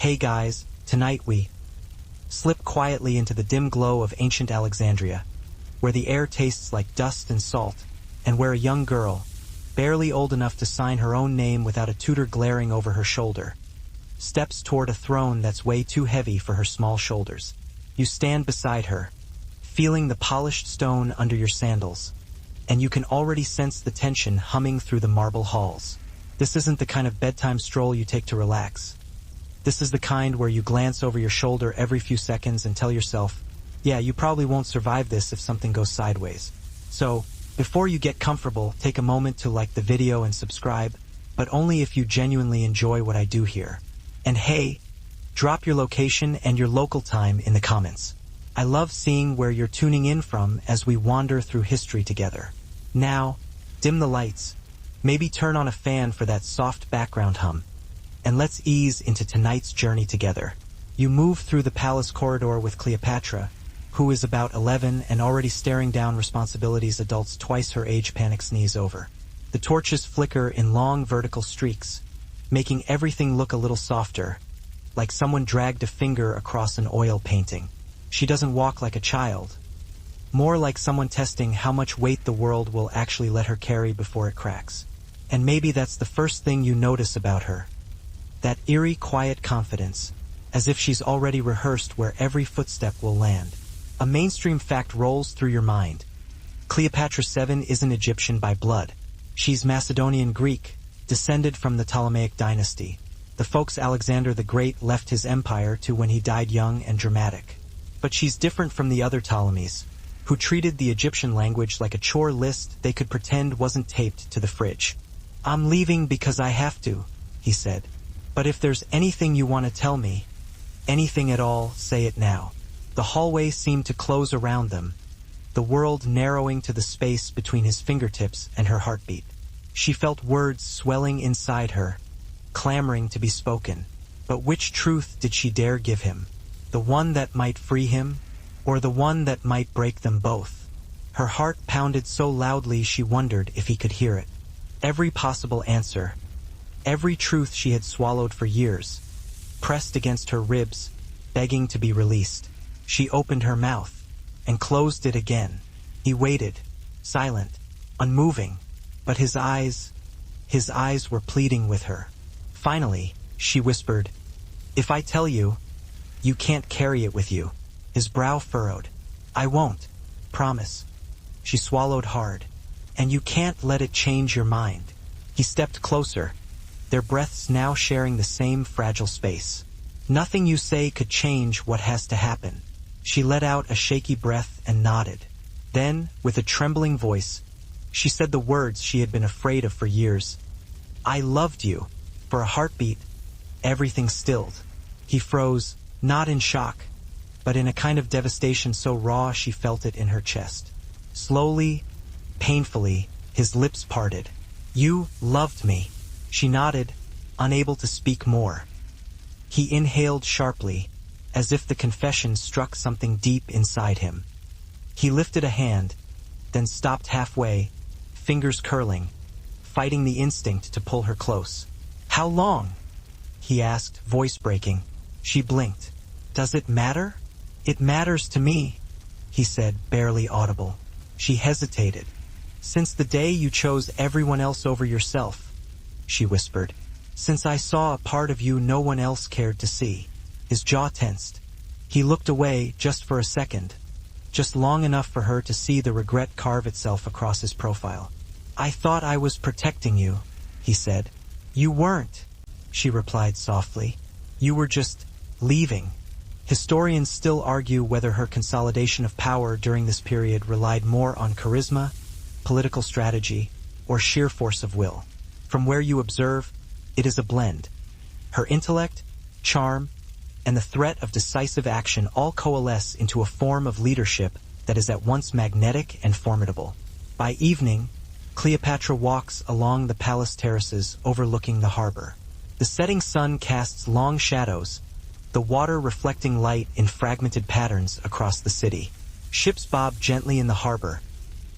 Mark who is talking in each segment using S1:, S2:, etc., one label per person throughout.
S1: Hey guys, tonight we slip quietly into the dim glow of ancient Alexandria, where the air tastes like dust and salt, and where a young girl, barely old enough to sign her own name without a tutor glaring over her shoulder, steps toward a throne that's way too heavy for her small shoulders. You stand beside her, feeling the polished stone under your sandals, and you can already sense the tension humming through the marble halls. This isn't the kind of bedtime stroll you take to relax. This is the kind where you glance over your shoulder every few seconds and tell yourself, yeah, you probably won't survive this if something goes sideways. So, before you get comfortable, take a moment to like the video and subscribe, but only if you genuinely enjoy what I do here. And hey, drop your location and your local time in the comments. I love seeing where you're tuning in from as we wander through history together. Now, dim the lights, maybe turn on a fan for that soft background hum, and let's ease into tonight's journey together. You move through the palace corridor with Cleopatra, who is about 11 and already staring down responsibilities adults twice her age panic sneeze over. The torches flicker in long vertical streaks, making everything look a little softer, like someone dragged a finger across an oil painting. She doesn't walk like a child, more like someone testing how much weight the world will actually let her carry before it cracks. And maybe that's the first thing you notice about her. That eerie, quiet confidence, as if she's already rehearsed where every footstep will land. A mainstream fact rolls through your mind. Cleopatra VII isn't Egyptian by blood. She's Macedonian Greek, descended from the Ptolemaic Dynasty, the folks Alexander the Great left his empire to when he died young and dramatic. But she's different from the other Ptolemies, who treated the Egyptian language like a chore list they could pretend wasn't taped to the fridge. "I'm leaving because I have to," he said. "But if there's anything you want to tell me, anything at all, say it now." The hallway seemed to close around them, the world narrowing to the space between his fingertips and her heartbeat. She felt words swelling inside her, clamoring to be spoken. But which truth did she dare give him? The one that might free him, or the one that might break them both? Her heart pounded so loudly she wondered if he could hear it. Every possible answer, every truth she had swallowed for years, pressed against her ribs, begging to be released. She opened her mouth, and closed it again. He waited, silent, unmoving, but his eyes were pleading with her. Finally, she whispered, "If I tell you, you can't carry it with you." His brow furrowed. "I won't. Promise." She swallowed hard. "And you can't let it change your mind." He stepped closer, their breaths now sharing the same fragile space. "Nothing you say could change what has to happen." She let out a shaky breath and nodded. Then, with a trembling voice, she said the words she had been afraid of for years. "I loved you." For a heartbeat, everything stilled. He froze, not in shock, but in a kind of devastation so raw she felt it in her chest. Slowly, painfully, his lips parted. "You loved me." She nodded, unable to speak more. He inhaled sharply, as if the confession struck something deep inside him. He lifted a hand, then stopped halfway, fingers curling, fighting the instinct to pull her close. "How long?" he asked, voice breaking. She blinked. "Does it matter?" "It matters to me," he said, barely audible. She hesitated. "Since the day you chose everyone else over yourself," she whispered. "Since I saw a part of you no one else cared to see." His jaw tensed. He looked away just for a second, just long enough for her to see the regret carve itself across his profile. "I thought I was protecting you," he said. "You weren't," she replied softly. "You were just leaving." Historians still argue whether her consolidation of power during this period relied more on charisma, political strategy, or sheer force of will. From where you observe, it is a blend. Her intellect, charm, and the threat of decisive action all coalesce into a form of leadership that is at once magnetic and formidable. By evening, Cleopatra walks along the palace terraces overlooking the harbor. The setting sun casts long shadows, the water reflecting light in fragmented patterns across the city. Ships bob gently in the harbor,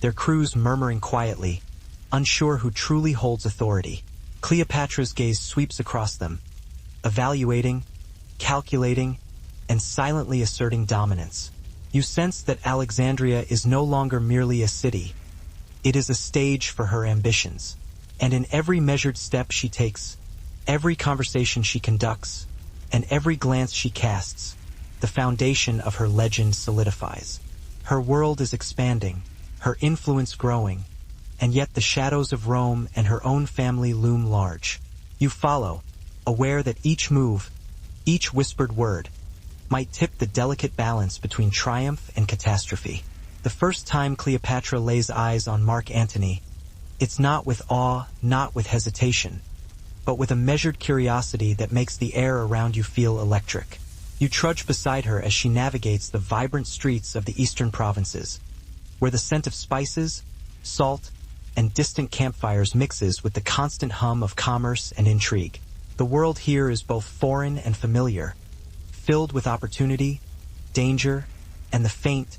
S1: their crews murmuring quietly, unsure who truly holds authority. Cleopatra's gaze sweeps across them, evaluating, calculating, and silently asserting dominance. You sense that Alexandria is no longer merely a city. It is a stage for her ambitions. And in every measured step she takes, every conversation she conducts, and every glance she casts, the foundation of her legend solidifies. Her world is expanding, her influence growing, and yet the shadows of Rome and her own family loom large. You follow, aware that each move, each whispered word, might tip the delicate balance between triumph and catastrophe. The first time Cleopatra lays eyes on Mark Antony, it's not with awe, not with hesitation, but with a measured curiosity that makes the air around you feel electric. You trudge beside her as she navigates the vibrant streets of the eastern provinces, where the scent of spices, salt, and distant campfires mixes with the constant hum of commerce and intrigue. The world here is both foreign and familiar, filled with opportunity, danger, and the faint,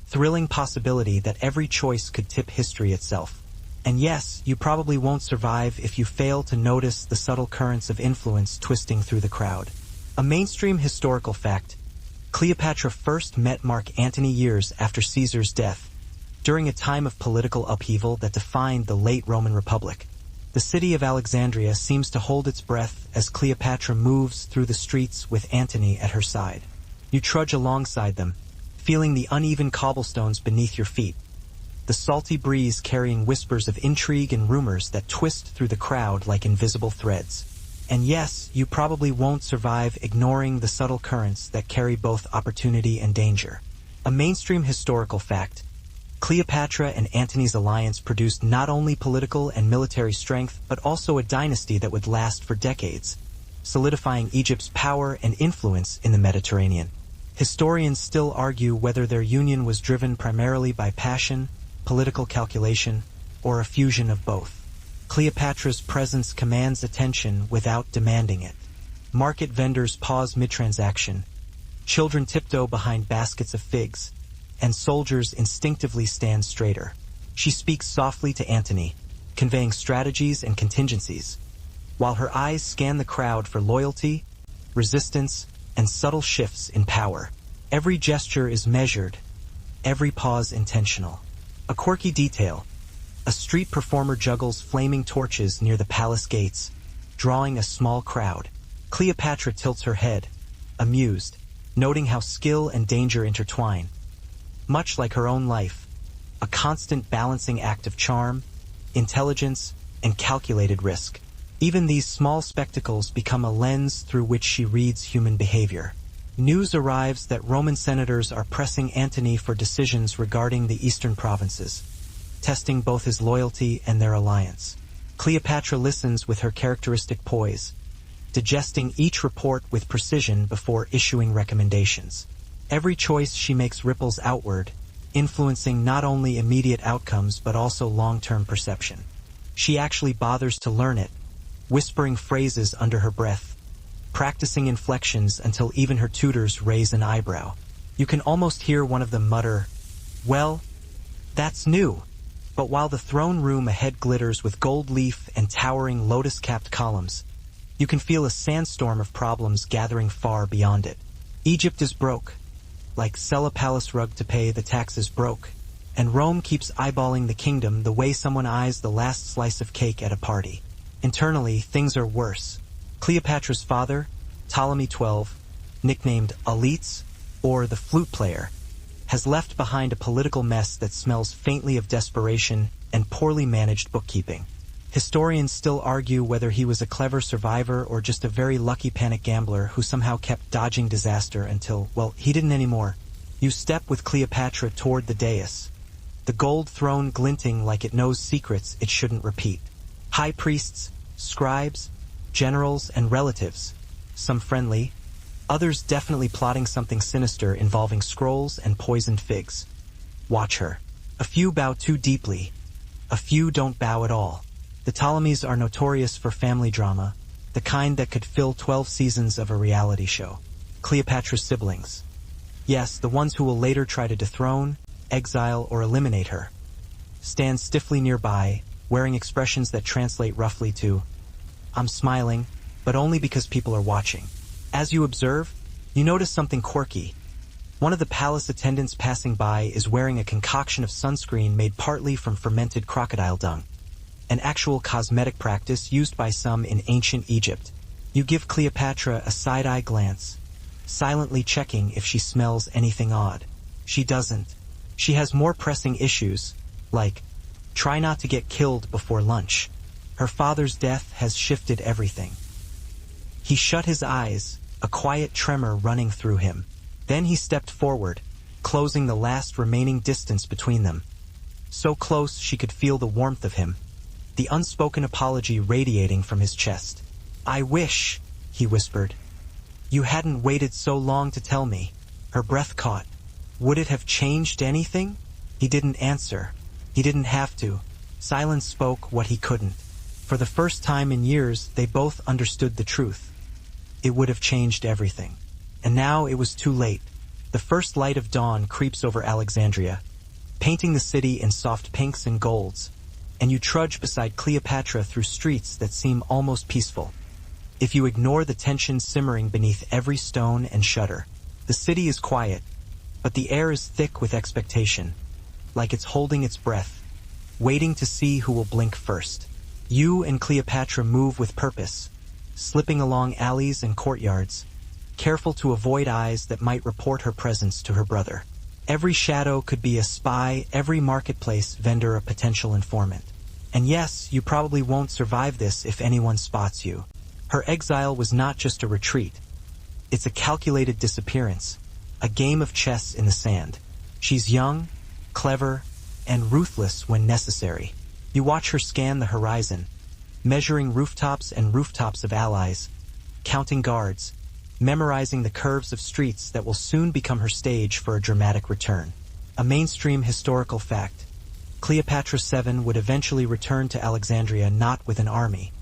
S1: thrilling possibility that every choice could tip history itself. And yes, you probably won't survive if you fail to notice the subtle currents of influence twisting through the crowd. A mainstream historical fact: Cleopatra first met Mark Antony years after Caesar's death, during a time of political upheaval that defined the late Roman Republic. The city of Alexandria seems to hold its breath as Cleopatra moves through the streets with Antony at her side. You trudge alongside them, feeling the uneven cobblestones beneath your feet, the salty breeze carrying whispers of intrigue and rumors that twist through the crowd like invisible threads. And yes, you probably won't survive ignoring the subtle currents that carry both opportunity and danger. A mainstream historical fact: Cleopatra and Antony's alliance produced not only political and military strength, but also a dynasty that would last for decades, solidifying Egypt's power and influence in the Mediterranean. Historians still argue whether their union was driven primarily by passion, political calculation, or a fusion of both. Cleopatra's presence commands attention without demanding it. Market vendors pause mid-transaction, children tiptoe behind baskets of figs, and soldiers instinctively stand straighter. She speaks softly to Antony, conveying strategies and contingencies, while her eyes scan the crowd for loyalty, resistance, and subtle shifts in power. Every gesture is measured, every pause intentional. A quirky detail: a street performer juggles flaming torches near the palace gates, drawing a small crowd. Cleopatra tilts her head, amused, noting how skill and danger intertwine. Much like her own life, a constant balancing act of charm, intelligence, and calculated risk. Even these small spectacles become a lens through which she reads human behavior. News arrives that Roman senators are pressing Antony for decisions regarding the eastern provinces, testing both his loyalty and their alliance. Cleopatra listens with her characteristic poise, digesting each report with precision before issuing recommendations. Every choice she makes ripples outward, influencing not only immediate outcomes but also long-term perception. She actually bothers to learn it, whispering phrases under her breath, practicing inflections until even her tutors raise an eyebrow. You can almost hear one of them mutter, "Well, that's new." But while the throne room ahead glitters with gold leaf and towering lotus-capped columns, you can feel a sandstorm of problems gathering far beyond it. Egypt is broke. Like sell a palace rug to pay the taxes broke, and Rome keeps eyeballing the kingdom the way someone eyes the last slice of cake at a party. Internally, things are worse. Cleopatra's father, Ptolemy XII, nicknamed Aletes, or the flute player, has left behind a political mess that smells faintly of desperation and poorly managed bookkeeping. Historians still argue whether he was a clever survivor or just a very lucky panic gambler who somehow kept dodging disaster until, well, he didn't anymore. You step with Cleopatra toward the dais, the gold throne glinting like it knows secrets it shouldn't repeat. High priests, scribes, generals, and relatives, some friendly, others definitely plotting something sinister involving scrolls and poisoned figs. Watch her. A few bow too deeply, a few don't bow at all. The Ptolemies are notorious for family drama, the kind that could fill 12 seasons of a reality show. Cleopatra's siblings. Yes, the ones who will later try to dethrone, exile, or eliminate her, stand stiffly nearby, wearing expressions that translate roughly to, "I'm smiling, but only because people are watching." As you observe, you notice something quirky. One of the palace attendants passing by is wearing a concoction of sunscreen made partly from fermented crocodile dung, an actual cosmetic practice used by some in ancient Egypt. You give Cleopatra a side-eye glance, silently checking if she smells anything odd. She doesn't. She has more pressing issues, like, try not to get killed before lunch. Her father's death has shifted everything. He shut his eyes, a quiet tremor running through him. Then he stepped forward, closing the last remaining distance between them. So close she could feel the warmth of him, the unspoken apology radiating from his chest. "I wish," he whispered, "you hadn't waited so long to tell me." Her breath caught. Would it have changed anything? He didn't answer. He didn't have to. Silence spoke what he couldn't. For the first time in years, they both understood the truth. It would have changed everything. And now it was too late. The first light of dawn creeps over Alexandria, painting the city in soft pinks and golds, and you trudge beside Cleopatra through streets that seem almost peaceful. If you ignore the tension simmering beneath every stone and shutter, the city is quiet, but the air is thick with expectation, like it's holding its breath, waiting to see who will blink first. You and Cleopatra move with purpose, slipping along alleys and courtyards, careful to avoid eyes that might report her presence to her brother. Every shadow could be a spy, every marketplace vendor a potential informant. And yes, you probably won't survive this if anyone spots you. Her exile was not just a retreat. It's a calculated disappearance, a game of chess in the sand. She's young, clever, and ruthless when necessary. You watch her scan the horizon, measuring rooftops and rooftops of allies, counting guards, memorizing the curves of streets that will soon become her stage for a dramatic return. A mainstream historical fact. Cleopatra VII would eventually return to Alexandria not with an army,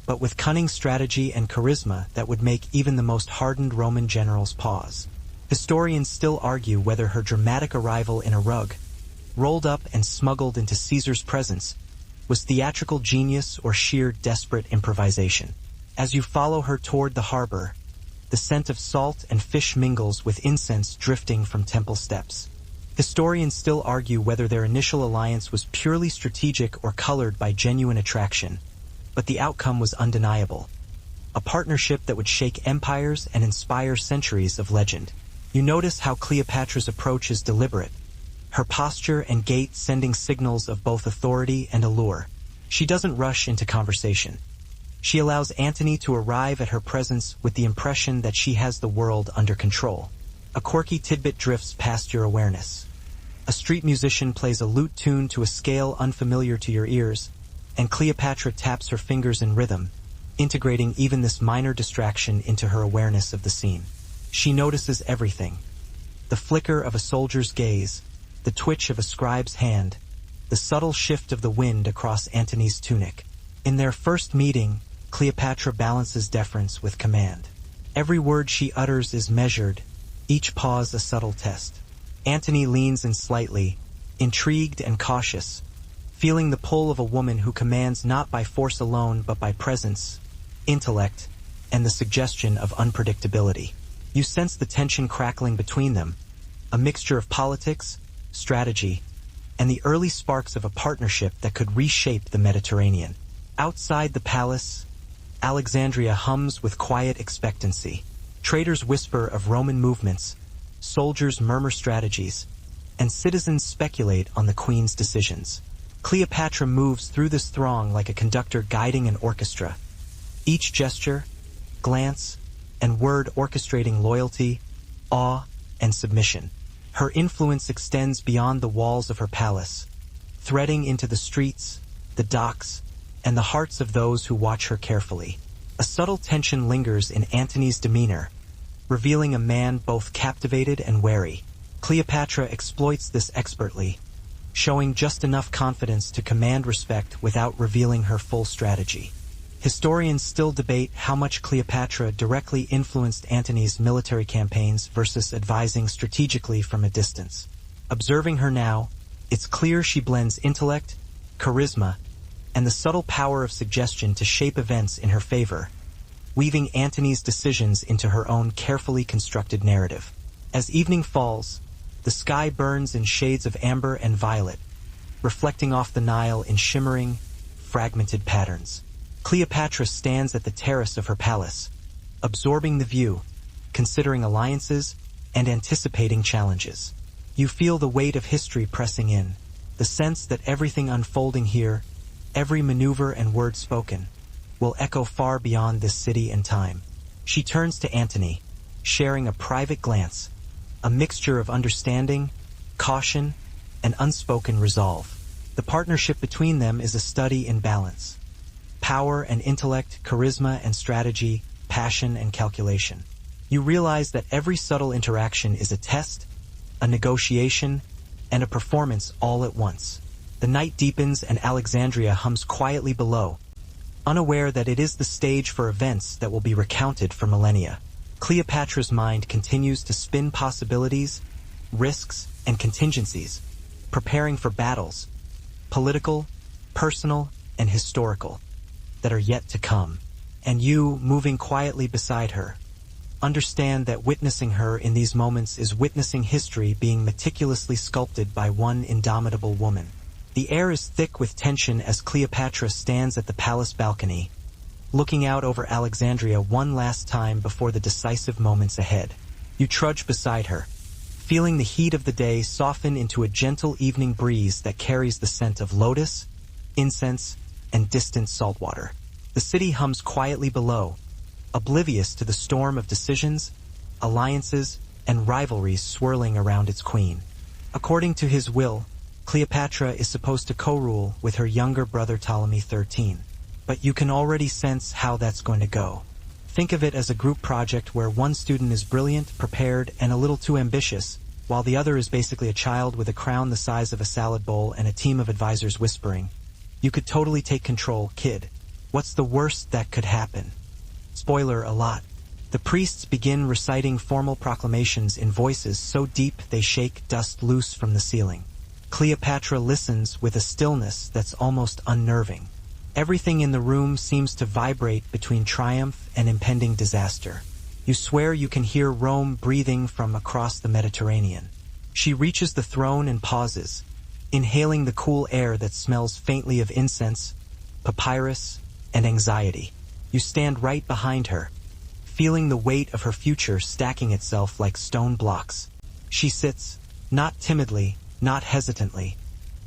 S1: but with cunning strategy and charisma that would make even the most hardened Roman generals pause. Historians still argue whether her dramatic arrival in a rug, rolled up and smuggled into Caesar's presence, was theatrical genius or sheer desperate improvisation. As you follow her toward the harbor, the scent of salt and fish mingles with incense drifting from temple steps. Historians still argue whether their initial alliance was purely strategic or colored by genuine attraction, but the outcome was undeniable. A partnership that would shake empires and inspire centuries of legend. You notice how Cleopatra's approach is deliberate, her posture and gait sending signals of both authority and allure. She doesn't rush into conversation. She allows Antony to arrive at her presence with the impression that she has the world under control. A quirky tidbit drifts past your awareness. A street musician plays a lute tune to a scale unfamiliar to your ears, and Cleopatra taps her fingers in rhythm, integrating even this minor distraction into her awareness of the scene. She notices everything. The flicker of a soldier's gaze, the twitch of a scribe's hand, the subtle shift of the wind across Antony's tunic. In their first meeting, Cleopatra balances deference with command. Every word she utters is measured, each pause a subtle test. Antony leans in slightly, intrigued and cautious, feeling the pull of a woman who commands not by force alone but by presence, intellect, and the suggestion of unpredictability. You sense the tension crackling between them, a mixture of politics, strategy, and the early sparks of a partnership that could reshape the Mediterranean. Outside the palace, Alexandria hums with quiet expectancy. Traders whisper of Roman movements, soldiers murmur strategies, and citizens speculate on the queen's decisions. Cleopatra moves through this throng like a conductor guiding an orchestra, each gesture, glance, and word orchestrating loyalty, awe, and submission. Her influence extends beyond the walls of her palace, threading into the streets, the docks, and the hearts of those who watch her carefully. A subtle tension lingers in Antony's demeanor, revealing a man both captivated and wary. Cleopatra exploits this expertly, showing just enough confidence to command respect without revealing her full strategy. Historians still debate how much Cleopatra directly influenced Antony's military campaigns versus advising strategically from a distance. Observing her now, it's clear she blends intellect, charisma, and the subtle power of suggestion to shape events in her favor. weaving Antony's decisions into her own carefully constructed narrative. As evening falls, the sky burns in shades of amber and violet, reflecting off the Nile in shimmering, fragmented patterns. Cleopatra stands at the terrace of her palace, absorbing the view, considering alliances, and anticipating challenges. You feel the weight of history pressing in, the sense that everything unfolding here, every maneuver and word spoken, will echo far beyond this city and time. She turns to Antony, sharing a private glance, a mixture of understanding, caution, and unspoken resolve. The partnership between them is a study in balance. Power and intellect, charisma and strategy, passion and calculation. You realize that every subtle interaction is a test, a negotiation, and a performance all at once. The night deepens and Alexandria hums quietly below, unaware that it is the stage for events that will be recounted for millennia. Cleopatra's mind continues to spin possibilities, risks, and contingencies, preparing for battles, political, personal, and historical, that are yet to come. And you, moving quietly beside her, understand that witnessing her in these moments is witnessing history being meticulously sculpted by one indomitable woman. The air is thick with tension as Cleopatra stands at the palace balcony, looking out over Alexandria one last time before the decisive moments ahead. You trudge beside her, feeling the heat of the day soften into a gentle evening breeze that carries the scent of lotus, incense, and distant saltwater. The city hums quietly below, oblivious to the storm of decisions, alliances, and rivalries swirling around its queen. According to his will, Cleopatra is supposed to co-rule with her younger brother Ptolemy XIII, but you can already sense how that's going to go. Think of it as a group project where one student is brilliant, prepared, and a little too ambitious, while the other is basically a child with a crown the size of a salad bowl and a team of advisors whispering, "You could totally take control, kid. What's the worst that could happen?" Spoiler a lot. The priests begin reciting formal proclamations in voices so deep they shake dust loose from the ceiling. Cleopatra listens with a stillness that's almost unnerving. Everything in the room seems to vibrate between triumph and impending disaster. You swear you can hear Rome breathing from across the Mediterranean. She reaches the throne and pauses, inhaling the cool air that smells faintly of incense, papyrus, and anxiety. You stand right behind her, feeling the weight of her future stacking itself like stone blocks. She sits, not timidly, not hesitantly,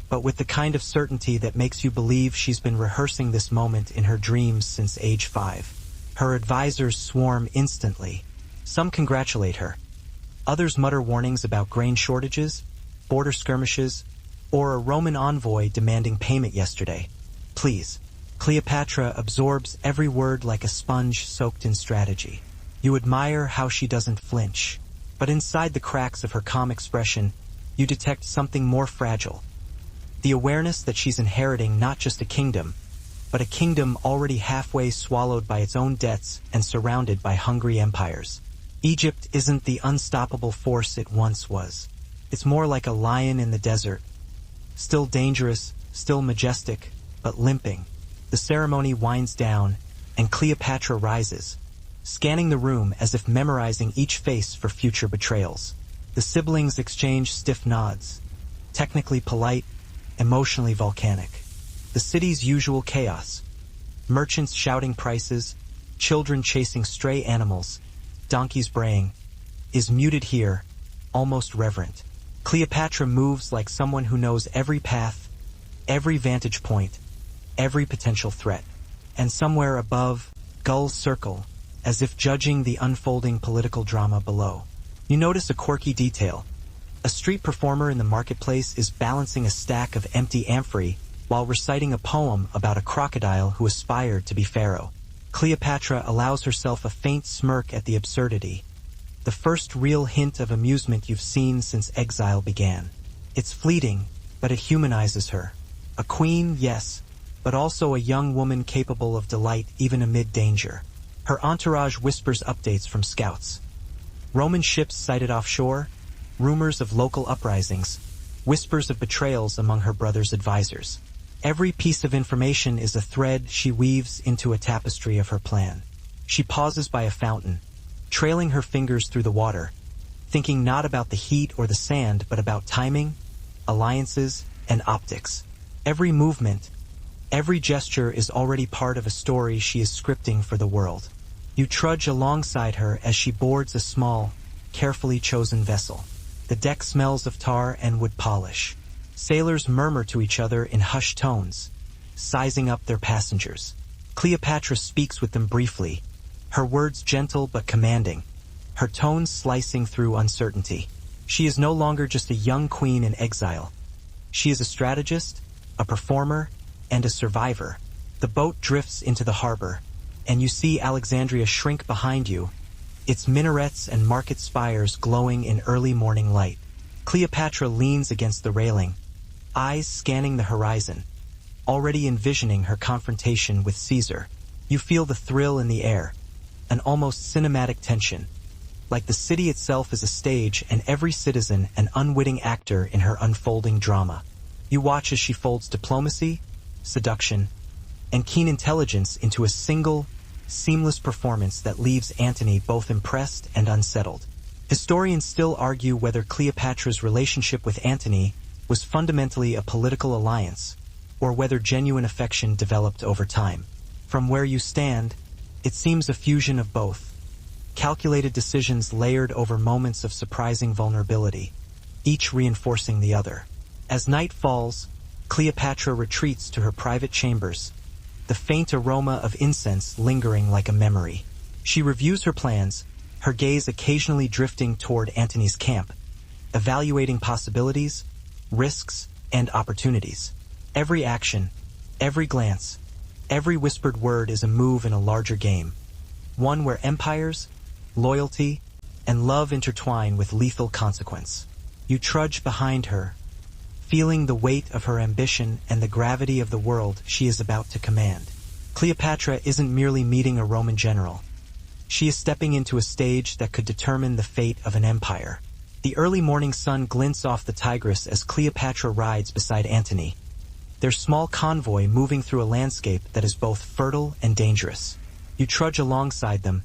S1: but with the kind of certainty that makes you believe she's been rehearsing this moment in her dreams since age 5. Her advisors swarm instantly. Some congratulate her. Others mutter warnings about grain shortages, border skirmishes, or a Roman envoy demanding payment yesterday. Please. Cleopatra absorbs every word like a sponge soaked in strategy. You admire how she doesn't flinch, but inside the cracks of her calm expression, you detect something more fragile. The awareness that she's inheriting not just a kingdom, but a kingdom already halfway swallowed by its own debts and surrounded by hungry empires. Egypt isn't the unstoppable force it once was. It's more like a lion in the desert, still dangerous, still majestic, but limping. The ceremony winds down, and Cleopatra rises, scanning the room as if memorizing each face for future betrayals. The siblings exchange stiff nods, technically polite, emotionally volcanic. The city's usual chaos, merchants shouting prices, children chasing stray animals, donkeys braying, is muted here, almost reverent. Cleopatra moves like someone who knows every path, every vantage point, every potential threat. And somewhere above, gulls circle, as if judging the unfolding political drama below. You notice a quirky detail. A street performer in the marketplace is balancing a stack of empty amphorae while reciting a poem about a crocodile who aspired to be pharaoh. Cleopatra allows herself a faint smirk at the absurdity, the first real hint of amusement you've seen since exile began. It's fleeting, but it humanizes her. A queen, yes, but also a young woman capable of delight even amid danger. Her entourage whispers updates from scouts. Roman ships sighted offshore, rumors of local uprisings, whispers of betrayals among her brother's advisors. Every piece of information is a thread she weaves into a tapestry of her plan. She pauses by a fountain, trailing her fingers through the water, thinking not about the heat or the sand but about timing, alliances, and optics. Every movement, every gesture is already part of a story she is scripting for the world. You trudge alongside her as she boards a small, carefully chosen vessel. The deck smells of tar and wood polish. Sailors murmur to each other in hushed tones, sizing up their passengers. Cleopatra speaks with them briefly, her words gentle but commanding, her tones slicing through uncertainty. She is no longer just a young queen in exile. She is a strategist, a performer, and a survivor. The boat drifts into the harbor, and you see Alexandria shrink behind you, its minarets and market spires glowing in early morning light. Cleopatra leans against the railing, eyes scanning the horizon, already envisioning her confrontation with Caesar. You feel the thrill in the air, an almost cinematic tension, like the city itself is a stage and every citizen an unwitting actor in her unfolding drama. You watch as she folds diplomacy, seduction, and keen intelligence into a single, seamless performance that leaves Antony both impressed and unsettled. Historians still argue whether Cleopatra's relationship with Antony was fundamentally a political alliance, or whether genuine affection developed over time. From where you stand, it seems a fusion of both. Calculated decisions layered over moments of surprising vulnerability, each reinforcing the other. As night falls, Cleopatra retreats to her private chambers, the faint aroma of incense lingering like a memory. She reviews her plans, her gaze occasionally drifting toward Antony's camp, evaluating possibilities, risks, and opportunities. Every action, every glance, every whispered word is a move in a larger game, one where empires, loyalty, and love intertwine with lethal consequence. You trudge behind her, feeling the weight of her ambition and the gravity of the world she is about to command. Cleopatra isn't merely meeting a Roman general. She is stepping into a stage that could determine the fate of an empire. The early morning sun glints off the Tigris as Cleopatra rides beside Antony, their small convoy moving through a landscape that is both fertile and dangerous. You trudge alongside them,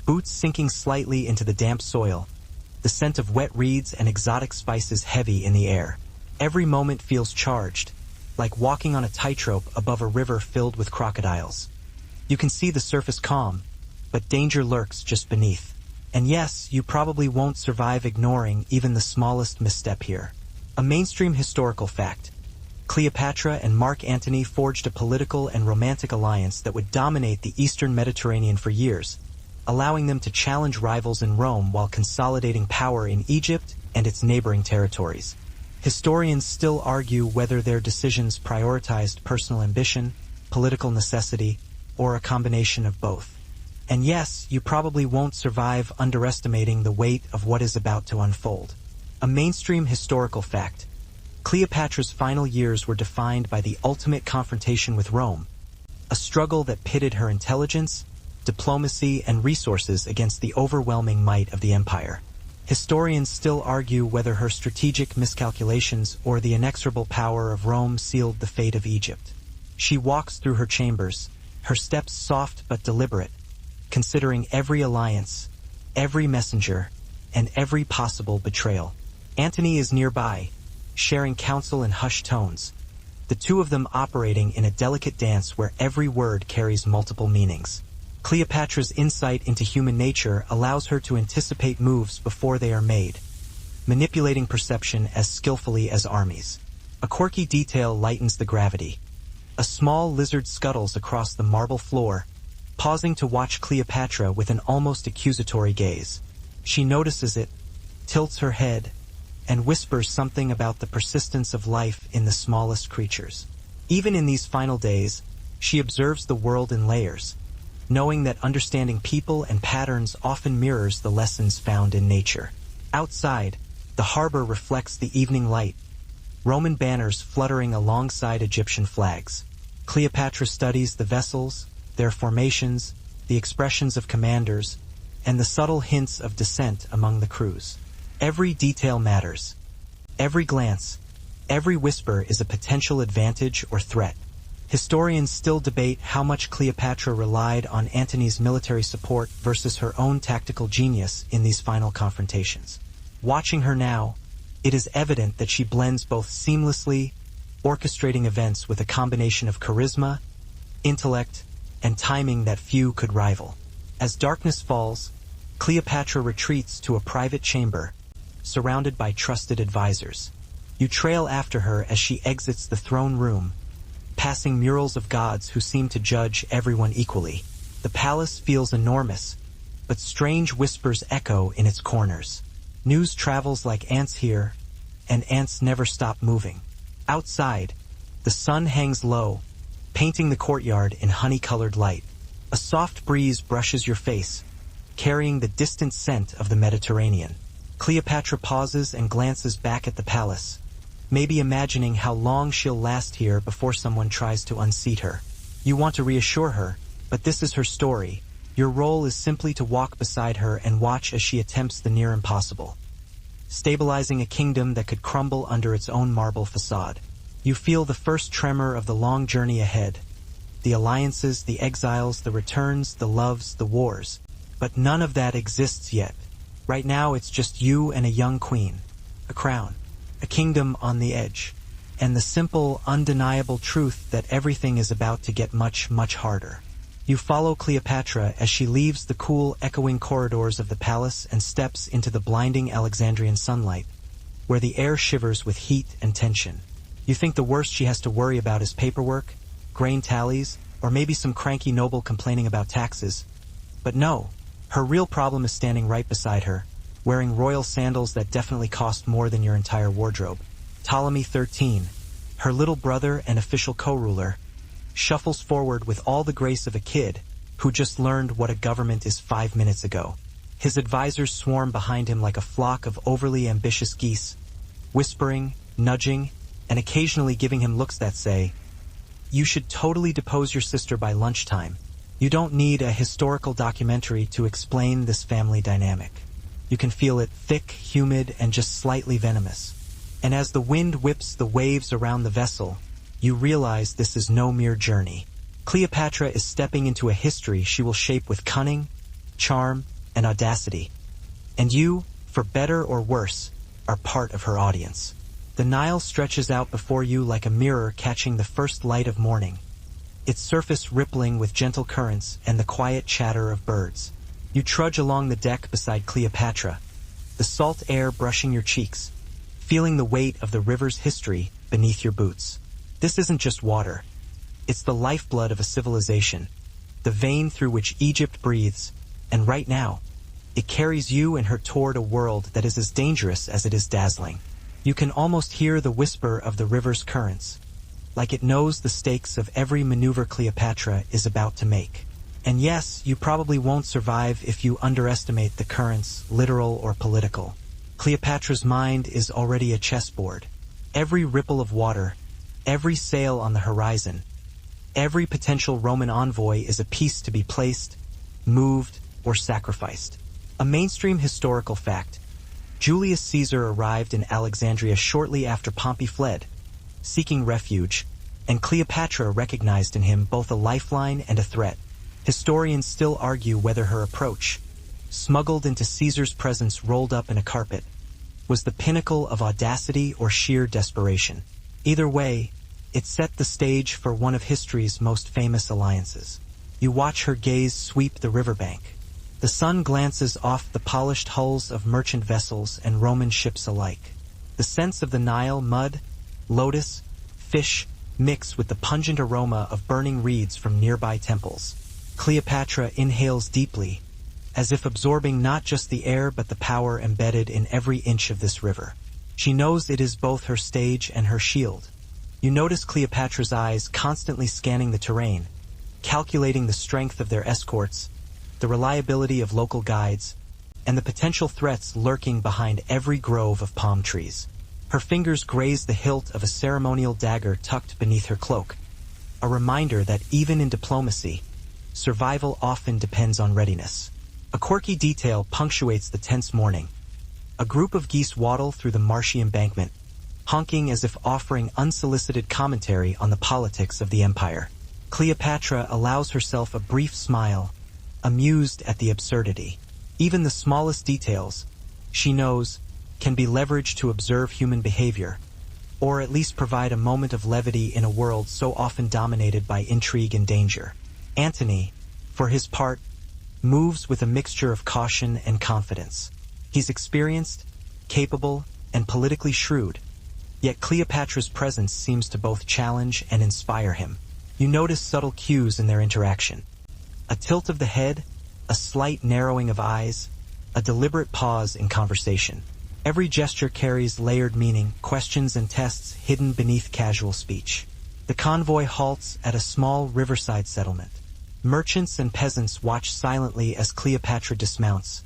S1: boots sinking slightly into the damp soil, the scent of wet reeds and exotic spices heavy in the air. Every moment feels charged, like walking on a tightrope above a river filled with crocodiles. You can see the surface calm, but danger lurks just beneath. And yes, you probably won't survive ignoring even the smallest misstep here. A mainstream historical fact: Cleopatra and Mark Antony forged a political and romantic alliance that would dominate the Eastern Mediterranean for years, allowing them to challenge rivals in Rome while consolidating power in Egypt and its neighboring territories. Historians still argue whether their decisions prioritized personal ambition, political necessity, or a combination of both. And yes, you probably won't survive underestimating the weight of what is about to unfold. A mainstream historical fact: Cleopatra's final years were defined by the ultimate confrontation with Rome, a struggle that pitted her intelligence, diplomacy, and resources against the overwhelming might of the empire. Historians still argue whether her strategic miscalculations or the inexorable power of Rome sealed the fate of Egypt. She walks through her chambers, her steps soft but deliberate, considering every alliance, every messenger, and every possible betrayal. Antony is nearby, sharing counsel in hushed tones, the two of them operating in a delicate dance where every word carries multiple meanings. Cleopatra's insight into human nature allows her to anticipate moves before they are made, manipulating perception as skillfully as armies. A quirky detail lightens the gravity. A small lizard scuttles across the marble floor, pausing to watch Cleopatra with an almost accusatory gaze. She notices it, tilts her head, and whispers something about the persistence of life in the smallest creatures. Even in these final days, she observes the world in layers, knowing that understanding people and patterns often mirrors the lessons found in nature. Outside, the harbor reflects the evening light, Roman banners fluttering alongside Egyptian flags. Cleopatra studies the vessels, their formations, the expressions of commanders, and the subtle hints of dissent among the crews. Every detail matters. Every glance, every whisper is a potential advantage or threat. Historians still debate how much Cleopatra relied on Antony's military support versus her own tactical genius in these final confrontations. Watching her now, it is evident that she blends both seamlessly, orchestrating events with a combination of charisma, intellect, and timing that few could rival. As darkness falls, Cleopatra retreats to a private chamber, surrounded by trusted advisors. You trail after her as she exits the throne room, passing murals of gods who seem to judge everyone equally. The palace feels enormous, but strange whispers echo in its corners. News travels like ants here, and ants never stop moving. Outside, the sun hangs low, painting the courtyard in honey-colored light. A soft breeze brushes your face, carrying the distant scent of the Mediterranean. Cleopatra pauses and glances back at the palace, maybe imagining how long she'll last here before someone tries to unseat her. You want to reassure her, but this is her story. Your role is simply to walk beside her and watch as she attempts the near impossible, stabilizing a kingdom that could crumble under its own marble facade. You feel the first tremor of the long journey ahead. The alliances, the exiles, the returns, the loves, the wars. But none of that exists yet. Right now it's just you and a young queen, a crown, a kingdom on the edge, and the simple, undeniable truth that everything is about to get much, much harder. You follow Cleopatra as she leaves the cool, echoing corridors of the palace and steps into the blinding Alexandrian sunlight, where the air shivers with heat and tension. You think the worst she has to worry about is paperwork, grain tallies, or maybe some cranky noble complaining about taxes. But no, her real problem is standing right beside her, wearing royal sandals that definitely cost more than your entire wardrobe. Ptolemy XIII, her little brother and official co-ruler, shuffles forward with all the grace of a kid who just learned what a government is 5 minutes ago. His advisors swarm behind him like a flock of overly ambitious geese, whispering, nudging, and occasionally giving him looks that say, "You should totally depose your sister by lunchtime." You don't need a historical documentary to explain this family dynamic. You can feel it thick, humid, and just slightly venomous. And as the wind whips the waves around the vessel, you realize this is no mere journey. Cleopatra is stepping into a history she will shape with cunning, charm, and audacity. And you, for better or worse, are part of her audience. The Nile stretches out before you like a mirror catching the first light of morning, its surface rippling with gentle currents and the quiet chatter of birds. You trudge along the deck beside Cleopatra, the salt air brushing your cheeks, feeling the weight of the river's history beneath your boots. This isn't just water. It's the lifeblood of a civilization, the vein through which Egypt breathes, and right now, it carries you and her toward a world that is as dangerous as it is dazzling. You can almost hear the whisper of the river's currents, like it knows the stakes of every maneuver Cleopatra is about to make. And yes, you probably won't survive if you underestimate the currents, literal or political. Cleopatra's mind is already a chessboard. Every ripple of water, every sail on the horizon, every potential Roman envoy is a piece to be placed, moved, or sacrificed. A mainstream historical fact: Julius Caesar arrived in Alexandria shortly after Pompey fled, seeking refuge, and Cleopatra recognized in him both a lifeline and a threat. Historians still argue whether her approach, smuggled into Caesar's presence rolled up in a carpet, was the pinnacle of audacity or sheer desperation. Either way, it set the stage for one of history's most famous alliances. You watch her gaze sweep the riverbank. The sun glances off the polished hulls of merchant vessels and Roman ships alike. The scents of the Nile, mud, lotus, fish, mix with the pungent aroma of burning reeds from nearby temples. Cleopatra inhales deeply, as if absorbing not just the air but the power embedded in every inch of this river. She knows it is both her stage and her shield. You notice Cleopatra's eyes constantly scanning the terrain, calculating the strength of their escorts, the reliability of local guides, and the potential threats lurking behind every grove of palm trees. Her fingers graze the hilt of a ceremonial dagger tucked beneath her cloak, a reminder that even in diplomacy, survival often depends on readiness. A quirky detail punctuates the tense morning. A group of geese waddle through the marshy embankment, honking as if offering unsolicited commentary on the politics of the empire. Cleopatra allows herself a brief smile, amused at the absurdity. Even the smallest details, she knows, can be leveraged to observe human behavior, or at least provide a moment of levity in a world so often dominated by intrigue and danger. Antony, for his part, moves with a mixture of caution and confidence. He's experienced, capable, and politically shrewd, yet Cleopatra's presence seems to both challenge and inspire him. You notice subtle cues in their interaction. A tilt of the head, a slight narrowing of eyes, a deliberate pause in conversation. Every gesture carries layered meaning, questions and tests hidden beneath casual speech. The convoy halts at a small riverside settlement. Merchants and peasants watch silently as Cleopatra dismounts,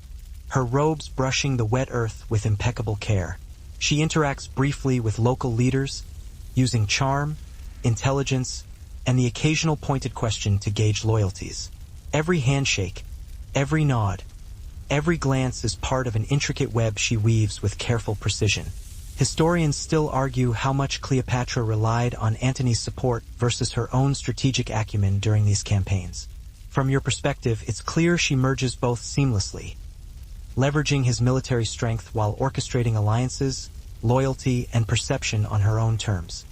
S1: her robes brushing the wet earth with impeccable care. She interacts briefly with local leaders, using charm, intelligence, and the occasional pointed question to gauge loyalties. Every handshake, every nod, every glance is part of an intricate web she weaves with careful precision. Historians still argue how much Cleopatra relied on Antony's support versus her own strategic acumen during these campaigns. From your perspective, it's clear she merges both seamlessly, leveraging his military strength while orchestrating alliances, loyalty, and perception on her own terms.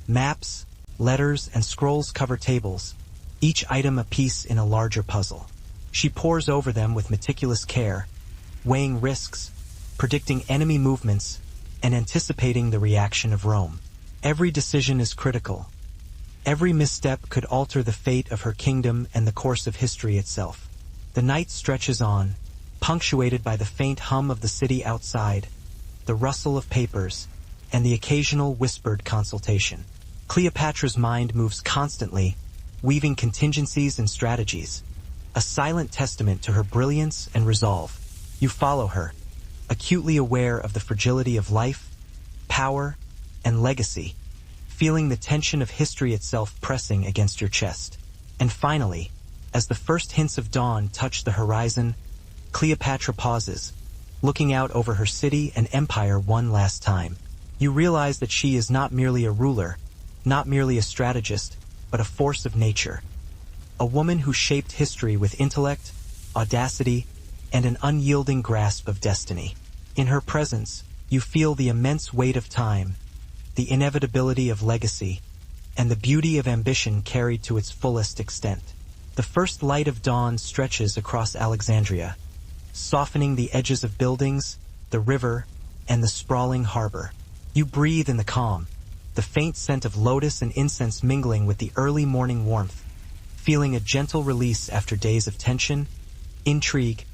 S1: Maps, letters, and scrolls cover tables, each item a piece in a larger puzzle. She pores over them with meticulous care, weighing risks, predicting enemy movements, and anticipating the reaction of Rome. Every decision is critical. Every misstep could alter the fate of her kingdom and the course of history itself. The night stretches on, punctuated by the faint hum of the city outside, the rustle of papers, and the occasional whispered consultation. Cleopatra's mind moves constantly, weaving contingencies and strategies, a silent testament to her brilliance and resolve. You follow her, acutely aware of the fragility of life, power, and legacy, feeling the tension of history itself pressing against your chest. And finally, as the first hints of dawn touch the horizon, Cleopatra pauses, looking out over her city and empire one last time. You realize that she is not merely a ruler, not merely a strategist, but a force of nature. A woman who shaped history with intellect, audacity, and an unyielding grasp of destiny. In her presence, you feel the immense weight of time, the inevitability of legacy, and the beauty of ambition carried to its fullest extent. The first light of dawn stretches across Alexandria, softening the edges of buildings, the river, and the sprawling harbor. You breathe in the calm, the faint scent of lotus and incense mingling with the early morning warmth, feeling a gentle release after days of tension, intrigue,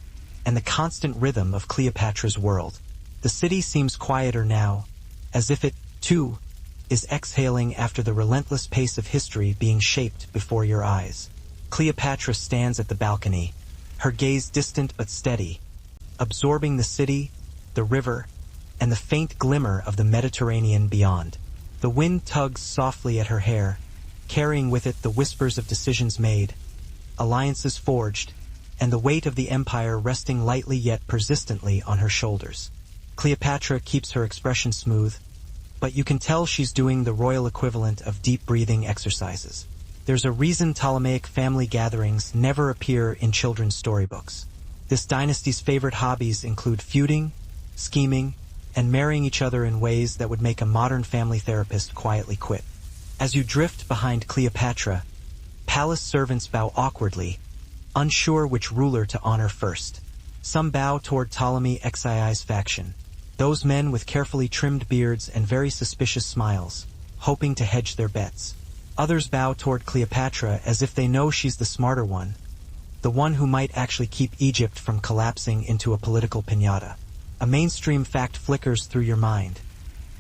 S1: and the constant rhythm of Cleopatra's world. The city seems quieter now, as if it, too, is exhaling after the relentless pace of history being shaped before your eyes. Cleopatra stands at the balcony, her gaze distant but steady, absorbing the city, the river, and the faint glimmer of the Mediterranean beyond. The wind tugs softly at her hair, carrying with it the whispers of decisions made, alliances forged, and the weight of the empire resting lightly yet persistently on her shoulders. Cleopatra keeps her expression smooth, but you can tell she's doing the royal equivalent of deep breathing exercises. There's a reason Ptolemaic family gatherings never appear in children's storybooks. This dynasty's favorite hobbies include feuding, scheming, and marrying each other in ways that would make a modern family therapist quietly quit. As you drift behind Cleopatra, palace servants bow awkwardly, unsure which ruler to honor first. Some bow toward Ptolemy Xii's faction, those men with carefully trimmed beards and very suspicious smiles, hoping to hedge their bets. Others bow toward Cleopatra as if they know she's the smarter one, the one who might actually keep Egypt from collapsing into a political piñata. A mainstream fact flickers through your mind.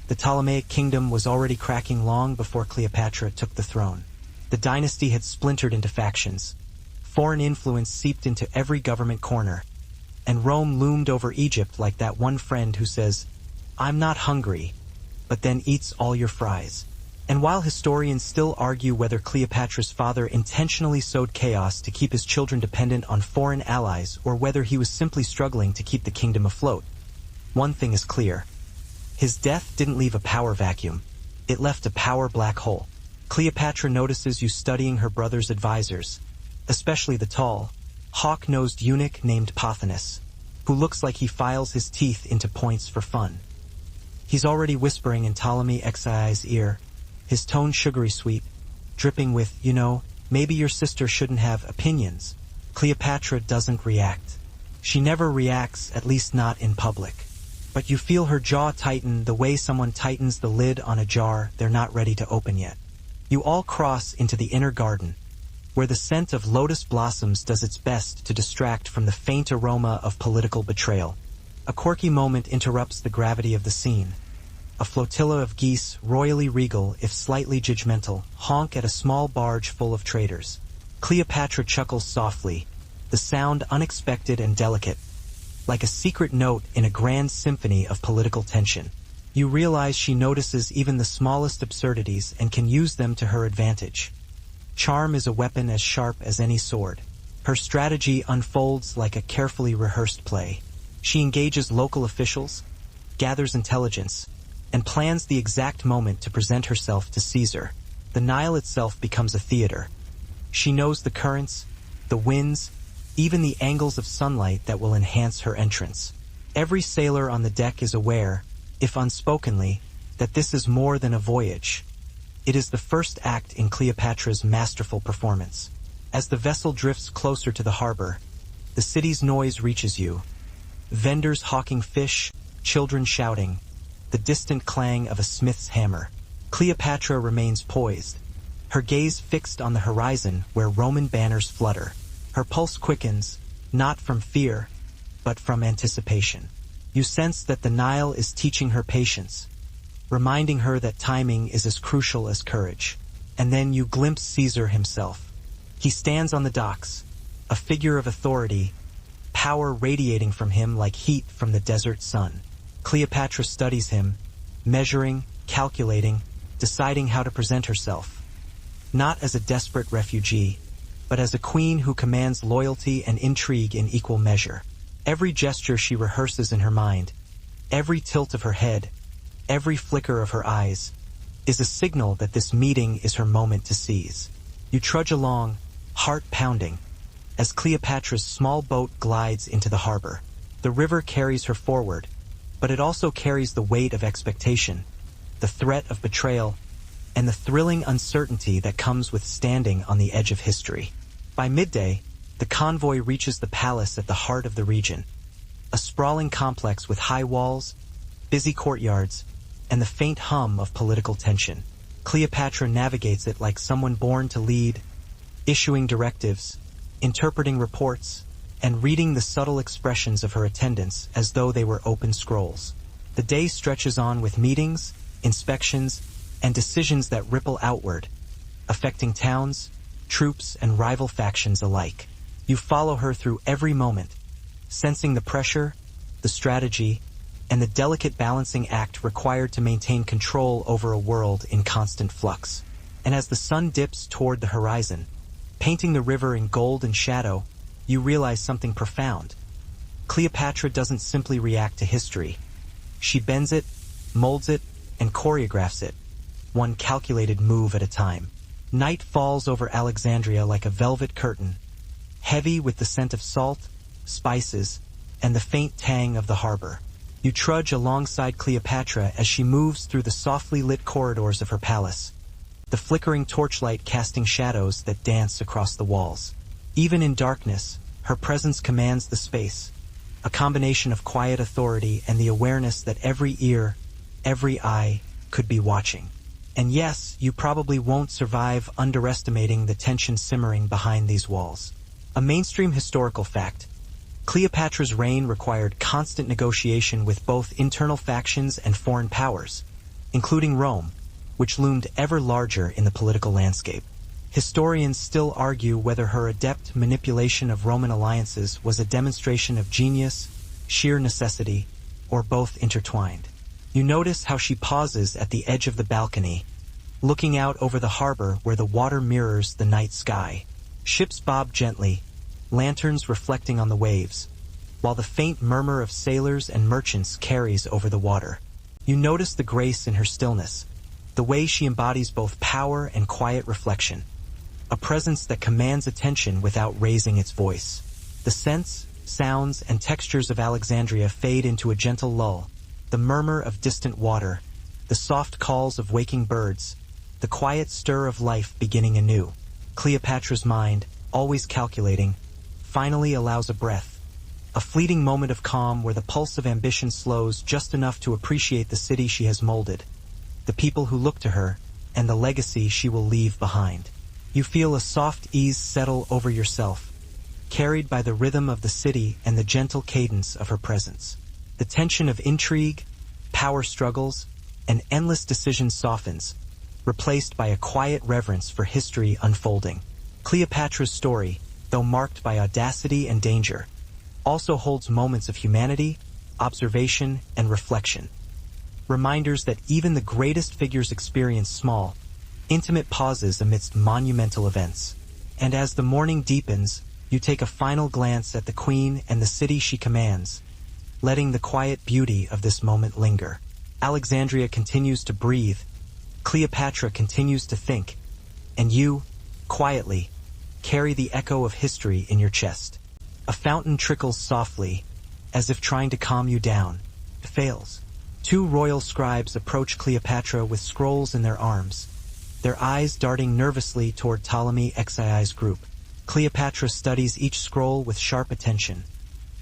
S1: The Ptolemaic kingdom was already cracking long before Cleopatra took the throne. The dynasty had splintered into factions. Foreign influence seeped into every government corner, and Rome loomed over Egypt like that one friend who says, "I'm not hungry," but then eats all your fries. And while historians still argue whether Cleopatra's father intentionally sowed chaos to keep his children dependent on foreign allies or whether he was simply struggling to keep the kingdom afloat, one thing is clear. His death didn't leave a power vacuum. It left a power black hole. Cleopatra notices you studying her brother's advisors, especially the tall, hawk-nosed eunuch named Pothinus, who looks like he files his teeth into points for fun. He's already whispering in Ptolemy Xi's ear, his tone sugary sweet, dripping with, maybe your sister shouldn't have opinions. Cleopatra doesn't react. She never reacts, at least not in public. But you feel her jaw tighten the way someone tightens the lid on a jar they're not ready to open yet. You all cross into the inner garden, where the scent of lotus blossoms does its best to distract from the faint aroma of political betrayal. A quirky moment interrupts the gravity of the scene. A flotilla of geese, royally regal if slightly judgmental, honk at a small barge full of traders. Cleopatra chuckles softly, the sound unexpected and delicate, like a secret note in a grand symphony of political tension. You realize she notices even the smallest absurdities and can use them to her advantage. Charm is a weapon as sharp as any sword. Her strategy unfolds like a carefully rehearsed play. She engages local officials, gathers intelligence, and plans the exact moment to present herself to Caesar. The Nile itself becomes a theater. She knows the currents, the winds, even the angles of sunlight that will enhance her entrance. Every sailor on the deck is aware, if unspokenly, that this is more than a voyage. It is the first act in Cleopatra's masterful performance. As the vessel drifts closer to the harbor, the city's noise reaches you. Vendors hawking fish, children shouting, the distant clang of a smith's hammer. Cleopatra remains poised, her gaze fixed on the horizon where Roman banners flutter. Her pulse quickens, not from fear, but from anticipation. You sense that the Nile is teaching her patience, reminding her that timing is as crucial as courage. And then you glimpse Caesar himself. He stands on the docks, a figure of authority, power radiating from him like heat from the desert sun. Cleopatra studies him, measuring, calculating, deciding how to present herself. Not as a desperate refugee, but as a queen who commands loyalty and intrigue in equal measure. Every gesture she rehearses in her mind, every tilt of her head, every flicker of her eyes, is a signal that this meeting is her moment to seize. You trudge along, heart pounding, as Cleopatra's small boat glides into the harbor. The river carries her forward, but it also carries the weight of expectation, the threat of betrayal, and the thrilling uncertainty that comes with standing on the edge of history. By midday, the convoy reaches the palace at the heart of the region, a sprawling complex with high walls, busy courtyards, and the faint hum of political tension. Cleopatra navigates it like someone born to lead, issuing directives, interpreting reports, and reading the subtle expressions of her attendants as though they were open scrolls. The day stretches on with meetings, inspections, and decisions that ripple outward, affecting towns, troops, and rival factions alike. You follow her through every moment, sensing the pressure, the strategy, and the delicate balancing act required to maintain control over a world in constant flux. And as the sun dips toward the horizon, painting the river in gold and shadow, you realize something profound. Cleopatra doesn't simply react to history. She bends it, molds it, and choreographs it, one calculated move at a time. Night falls over Alexandria like a velvet curtain, heavy with the scent of salt, spices, and the faint tang of the harbor. You trudge alongside Cleopatra as she moves through the softly lit corridors of her palace, the flickering torchlight casting shadows that dance across the walls. Even in darkness, her presence commands the space, a combination of quiet authority and the awareness that every ear, every eye, could be watching. And yes, you probably won't survive underestimating the tension simmering behind these walls. A mainstream historical fact: Cleopatra's reign required constant negotiation with both internal factions and foreign powers, including Rome, which loomed ever larger in the political landscape. Historians still argue whether her adept manipulation of Roman alliances was a demonstration of genius, sheer necessity, or both intertwined. You notice how she pauses at the edge of the balcony, looking out over the harbor where the water mirrors the night sky. Ships bob gently, lanterns reflecting on the waves, while the faint murmur of sailors and merchants carries over the water. You notice the grace in her stillness, the way she embodies both power and quiet reflection, a presence that commands attention without raising its voice. The scents, sounds, and textures of Alexandria fade into a gentle lull, the murmur of distant water, the soft calls of waking birds, the quiet stir of life beginning anew. Cleopatra's mind, always calculating, finally allows a breath, a fleeting moment of calm where the pulse of ambition slows just enough to appreciate the city she has molded, the people who look to her, and the legacy she will leave behind. You feel a soft ease settle over yourself, carried by the rhythm of the city and the gentle cadence of her presence. The tension of intrigue, power struggles, and endless decisions softens, replaced by a quiet reverence for history unfolding. Cleopatra's story, though marked by audacity and danger, also holds moments of humanity, observation, and reflection. Reminders that even the greatest figures experience small, intimate pauses amidst monumental events. And as the morning deepens, you take a final glance at the queen and the city she commands, letting the quiet beauty of this moment linger. Alexandria continues to breathe, Cleopatra continues to think, and you, quietly, carry the echo of history in your chest. A fountain trickles softly, as if trying to calm you down. It fails. Two royal scribes approach Cleopatra with scrolls in their arms, their eyes darting nervously toward Ptolemaic XII's group. Cleopatra studies each scroll with sharp attention,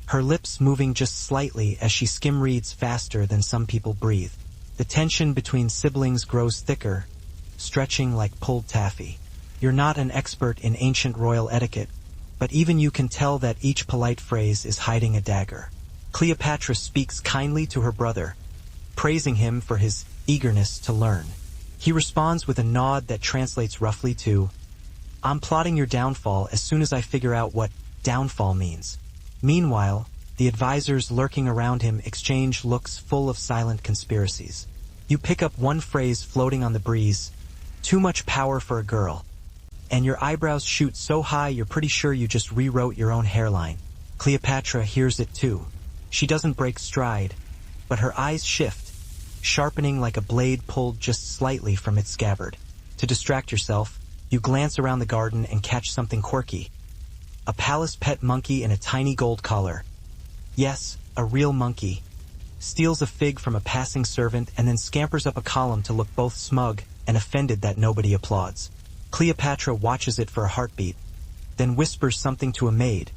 S1: her lips moving just slightly as she skim-reads faster than some people breathe. The tension between siblings grows thicker, stretching like pulled taffy. You're not an expert in ancient royal etiquette, but even you can tell that each polite phrase is hiding a dagger. Cleopatra speaks kindly to her brother, praising him for his eagerness to learn. He responds with a nod that translates roughly to, "I'm plotting your downfall as soon as I figure out what downfall means." Meanwhile, the advisors lurking around him exchange looks full of silent conspiracies. You pick up one phrase floating on the breeze, "Too much power for a girl," and your eyebrows shoot so high you're pretty sure you just rewrote your own hairline. Cleopatra hears it too. She doesn't break stride, but her eyes shift, sharpening like a blade pulled just slightly from its scabbard. To distract yourself, you glance around the garden and catch something quirky. A palace pet monkey in a tiny gold collar. Yes, a real monkey. Steals a fig from a passing servant and then scampers up a column to look both smug and offended that nobody applauds. Cleopatra watches it for a heartbeat, then whispers something to a maid,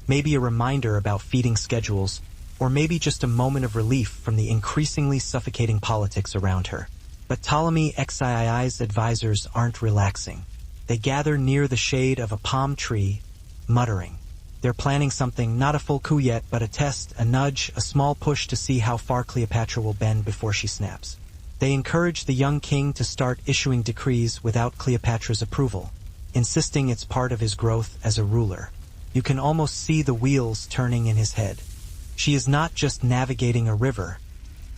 S1: maybe a reminder about feeding schedules, or maybe just a moment of relief from the increasingly suffocating politics around her. But Ptolemy XII's advisors aren't relaxing. They gather near the shade of a palm tree, muttering. They're planning something, not a full coup yet, but a test, a nudge, a small push to see how far Cleopatra will bend before she snaps. They encourage the young king to start issuing decrees without Cleopatra's approval, insisting it's part of his growth as a ruler. You can almost see the wheels turning in his head. She is not just navigating a river,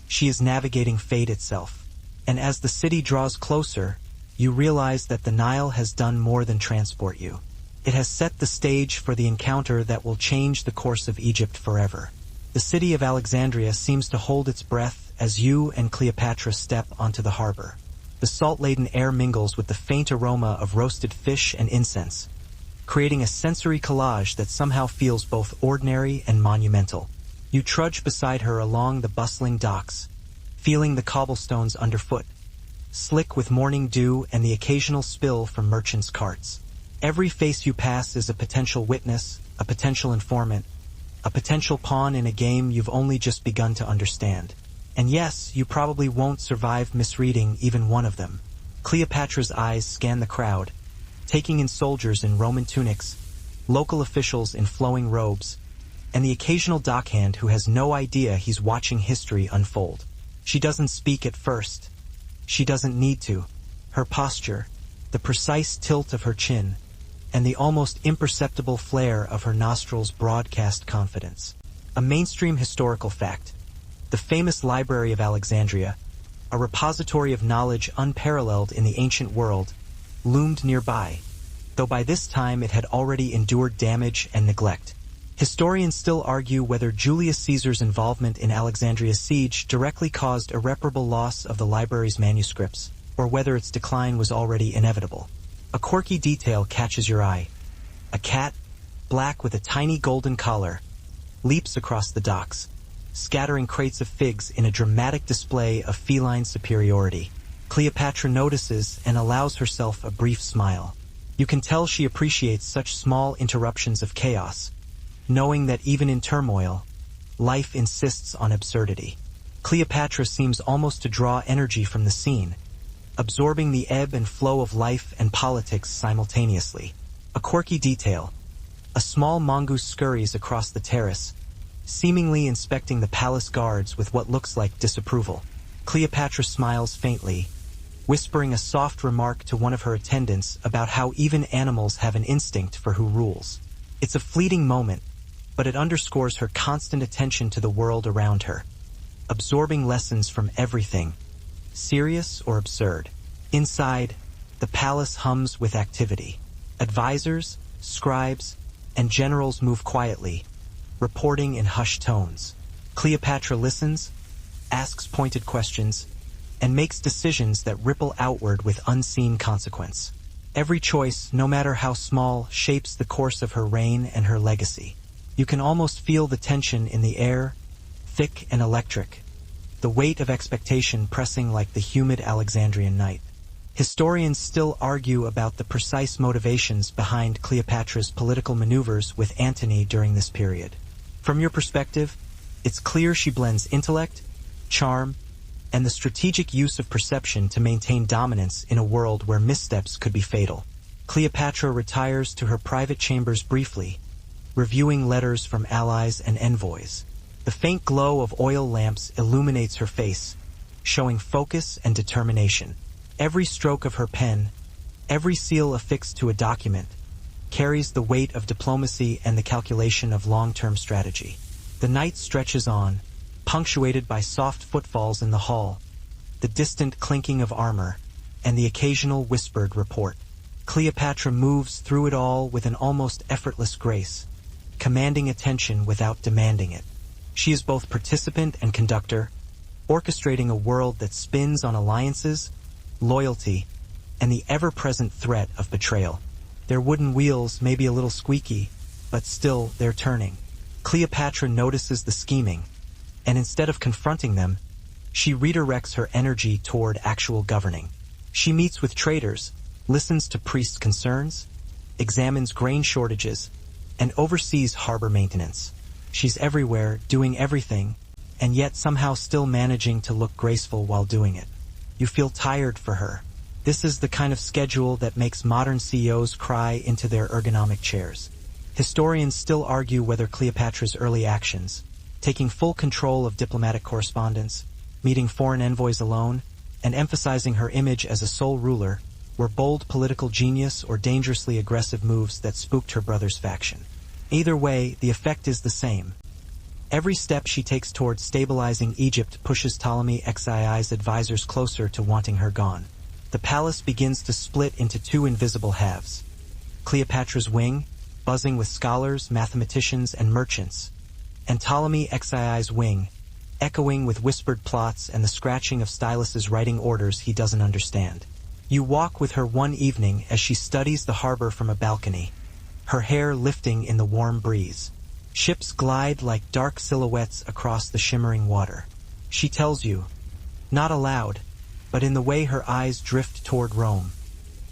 S1: she is navigating fate itself. And as the city draws closer, you realize that the Nile has done more than transport you. It has set the stage for the encounter that will change the course of Egypt forever. The city of Alexandria seems to hold its breath as you and Cleopatra step onto the harbor. The salt-laden air mingles with the faint aroma of roasted fish and incense, creating a sensory collage that somehow feels both ordinary and monumental. You trudge beside her along the bustling docks, feeling the cobblestones underfoot, slick with morning dew and the occasional spill from merchants' carts. Every face you pass is a potential witness, a potential informant, a potential pawn in a game you've only just begun to understand. And yes, you probably won't survive misreading even one of them. Cleopatra's eyes scan the crowd, taking in soldiers in Roman tunics, local officials in flowing robes, and the occasional dockhand who has no idea he's watching history unfold. She doesn't speak at first. She doesn't need to. Her posture, the precise tilt of her chin, and the almost imperceptible flare of her nostrils broadcast confidence. A mainstream historical fact. The famous Library of Alexandria, a repository of knowledge unparalleled in the ancient world, loomed nearby, though by this time it had already endured damage and neglect. Historians still argue whether Julius Caesar's involvement in Alexandria's siege directly caused irreparable loss of the library's manuscripts, or whether its decline was already inevitable. A quirky detail catches your eye. A cat, black with a tiny golden collar, leaps across the docks, scattering crates of figs in a dramatic display of feline superiority. Cleopatra notices and allows herself a brief smile. You can tell she appreciates such small interruptions of chaos, knowing that even in turmoil, life insists on absurdity. Cleopatra seems almost to draw energy from the scene, absorbing the ebb and flow of life and politics simultaneously. A quirky detail. A small mongoose scurries across the terrace, seemingly inspecting the palace guards with what looks like disapproval. Cleopatra smiles faintly, whispering a soft remark to one of her attendants about how even animals have an instinct for who rules. It's a fleeting moment, but it underscores her constant attention to the world around her, absorbing lessons from everything, serious or absurd. Inside, the palace hums with activity. Advisors, scribes, and generals move quietly, reporting in hushed tones. Cleopatra listens, asks pointed questions, and makes decisions that ripple outward with unseen consequence. Every choice, no matter how small, shapes the course of her reign and her legacy. You can almost feel the tension in the air, thick and electric, the weight of expectation pressing like the humid Alexandrian night. Historians still argue about the precise motivations behind Cleopatra's political maneuvers with Antony during this period. From your perspective, it's clear she blends intellect, charm, and the strategic use of perception to maintain dominance in a world where missteps could be fatal. Cleopatra retires to her private chambers briefly, reviewing letters from allies and envoys. The faint glow of oil lamps illuminates her face, showing focus and determination. Every stroke of her pen, every seal affixed to a document, carries the weight of diplomacy and the calculation of long-term strategy. The night stretches on, punctuated by soft footfalls in the hall, the distant clinking of armor, and the occasional whispered report. Cleopatra moves through it all with an almost effortless grace, commanding attention without demanding it. She is both participant and conductor, orchestrating a world that spins on alliances, loyalty, and the ever-present threat of betrayal. Their wooden wheels may be a little squeaky, but still they're turning. Cleopatra notices the scheming, and instead of confronting them, she redirects her energy toward actual governing. She meets with traders, listens to priests' concerns, examines grain shortages, and oversees harbor maintenance. She's everywhere, doing everything, and yet somehow still managing to look graceful while doing it. You feel tired for her. This is the kind of schedule that makes modern CEOs cry into their ergonomic chairs. Historians still argue whether Cleopatra's early actions, taking full control of diplomatic correspondence, meeting foreign envoys alone, and emphasizing her image as a sole ruler, were bold political genius or dangerously aggressive moves that spooked her brother's faction. Either way, the effect is the same. Every step she takes towards stabilizing Egypt pushes Ptolemaic XII's advisors closer to wanting her gone. The palace begins to split into two invisible halves. Cleopatra's wing, buzzing with scholars, mathematicians, and merchants, and Ptolemaic XII's wing, echoing with whispered plots and the scratching of Stylus's writing orders he doesn't understand. You walk with her one evening as she studies the harbor from a balcony, her hair lifting in the warm breeze. Ships glide like dark silhouettes across the shimmering water. She tells you, not aloud, but in the way her eyes drift toward Rome,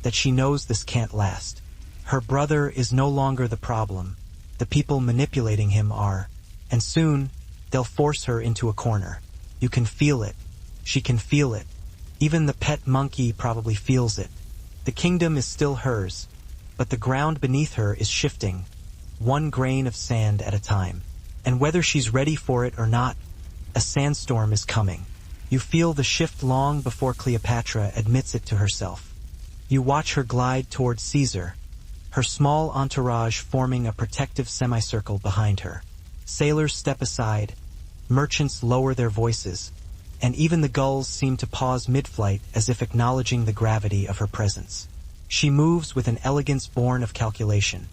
S1: that she knows this can't last. Her brother is no longer the problem. The people manipulating him are, and soon they'll force her into a corner. You can feel it. She can feel it. Even the pet monkey probably feels it. The kingdom is still hers, but the ground beneath her is shifting, one grain of sand at a time. And whether she's ready for it or not, a sandstorm is coming. You feel the shift long before Cleopatra admits it to herself. You watch her glide toward Caesar, her small entourage forming a protective semicircle behind her. Sailors step aside, merchants lower their voices, and even the gulls seem to pause mid-flight as if acknowledging the gravity of her presence. She moves with an elegance born of calculation.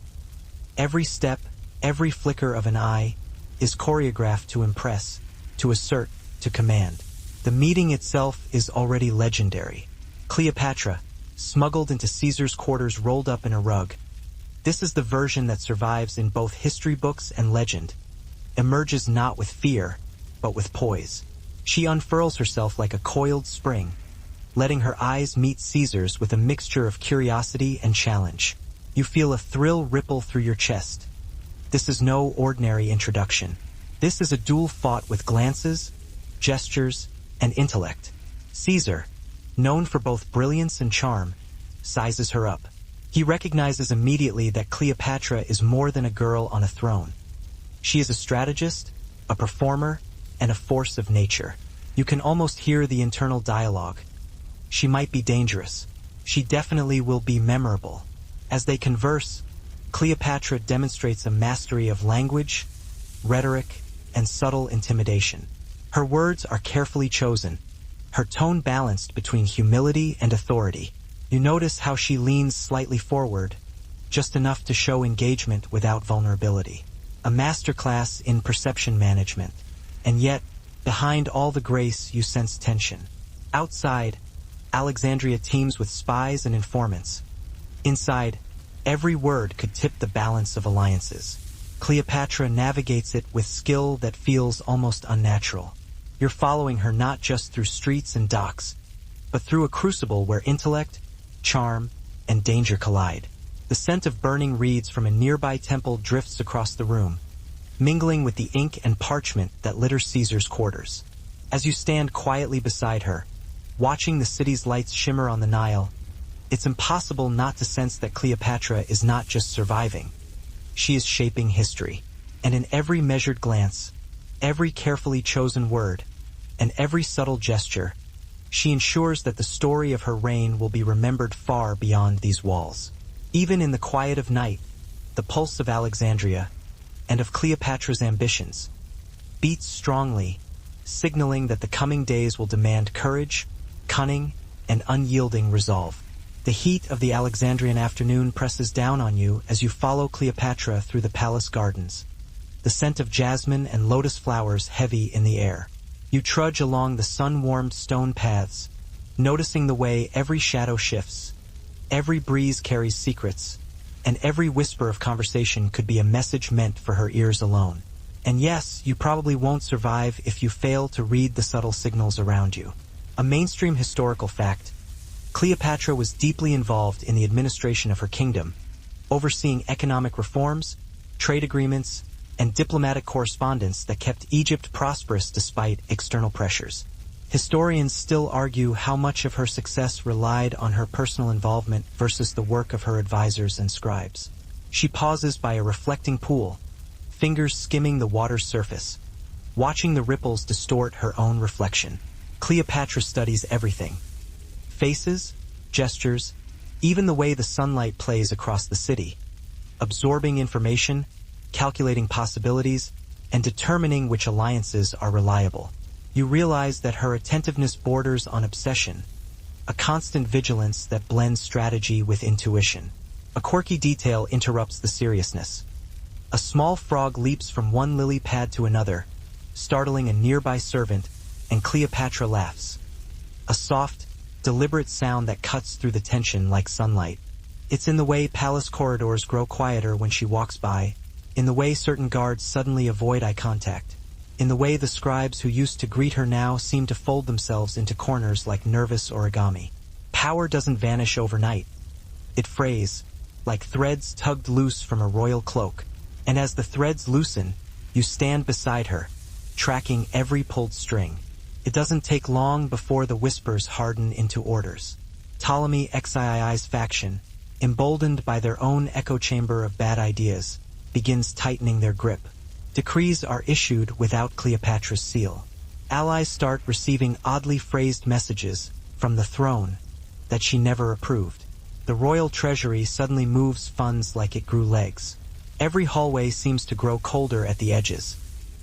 S1: Every step, every flicker of an eye, is choreographed to impress, to assert, to command. The meeting itself is already legendary. Cleopatra, smuggled into Caesar's quarters rolled up in a rug. This is the version that survives in both history books and legend. Emerges not with fear, but with poise. She unfurls herself like a coiled spring, letting her eyes meet Caesar's with a mixture of curiosity and challenge. You feel a thrill ripple through your chest. This is no ordinary introduction. This is a duel fought with glances, gestures, and intellect. Caesar, known for both brilliance and charm, sizes her up. He recognizes immediately that Cleopatra is more than a girl on a throne. She is a strategist, a performer, and a force of nature. You can almost hear the internal dialogue. She might be dangerous. She definitely will be memorable. As they converse, Cleopatra demonstrates a mastery of language, rhetoric, and subtle intimidation. Her words are carefully chosen, her tone balanced between humility and authority. You notice how she leans slightly forward, just enough to show engagement without vulnerability. A masterclass in perception management. And yet, behind all the grace, you sense tension. Outside, Alexandria teems with spies and informants. Inside, every word could tip the balance of alliances. Cleopatra navigates it with skill that feels almost unnatural. You're following her not just through streets and docks, but through a crucible where intellect, charm, and danger collide. The scent of burning reeds from a nearby temple drifts across the room, mingling with the ink and parchment that litter Caesar's quarters. As you stand quietly beside her, watching the city's lights shimmer on the Nile, it's impossible not to sense that Cleopatra is not just surviving. She is shaping history. And in every measured glance, every carefully chosen word, and every subtle gesture, she ensures that the story of her reign will be remembered far beyond these walls. Even in the quiet of night, the pulse of Alexandria, and of Cleopatra's ambitions, beats strongly, signaling that the coming days will demand courage, cunning, and unyielding resolve. The heat of the Alexandrian afternoon presses down on you as you follow Cleopatra through the palace gardens, the scent of jasmine and lotus flowers heavy in the air. You trudge along the sun-warmed stone paths, noticing the way every shadow shifts, every breeze carries secrets, and every whisper of conversation could be a message meant for her ears alone. And yes, you probably won't survive if you fail to read the subtle signals around you. A mainstream historical fact: Cleopatra was deeply involved in the administration of her kingdom, overseeing economic reforms, trade agreements, and diplomatic correspondence that kept Egypt prosperous despite external pressures. Historians still argue how much of her success relied on her personal involvement versus the work of her advisors and scribes. She pauses by a reflecting pool, fingers skimming the water's surface, watching the ripples distort her own reflection. Cleopatra studies everything: faces, gestures, even the way the sunlight plays across the city, absorbing information, calculating possibilities, and determining which alliances are reliable. You realize that her attentiveness borders on obsession, a constant vigilance that blends strategy with intuition. A quirky detail interrupts the seriousness. A small frog leaps from one lily pad to another, startling a nearby servant, and Cleopatra laughs. A soft, deliberate sound that cuts through the tension like sunlight. It's in the way palace corridors grow quieter when she walks by, in the way certain guards suddenly avoid eye contact, in the way the scribes who used to greet her now seem to fold themselves into corners like nervous origami. Power doesn't vanish overnight. It frays, like threads tugged loose from a royal cloak, and as the threads loosen, you stand beside her, tracking every pulled string. It doesn't take long before the whispers harden into orders. Ptolemaic XII's faction, emboldened by their own echo chamber of bad ideas, begins tightening their grip. Decrees are issued without Cleopatra's seal. Allies start receiving oddly phrased messages from the throne that she never approved. The royal treasury suddenly moves funds like it grew legs. Every hallway seems to grow colder at the edges,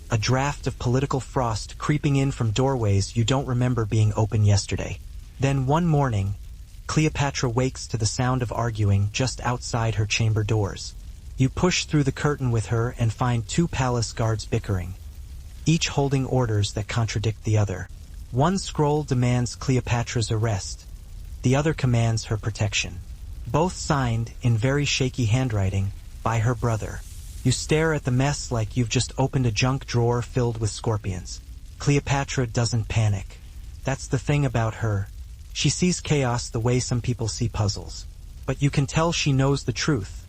S1: a draft of political frost creeping in from doorways you don't remember being open yesterday. Then one morning, Cleopatra wakes to the sound of arguing just outside her chamber doors. You push through the curtain with her and find two palace guards bickering, each holding orders that contradict the other. One scroll demands Cleopatra's arrest, the other commands her protection. Both signed, in very shaky handwriting, by her brother. You stare at the mess like you've just opened a junk drawer filled with scorpions. Cleopatra doesn't panic. That's the thing about her. She sees chaos the way some people see puzzles. But you can tell she knows the truth.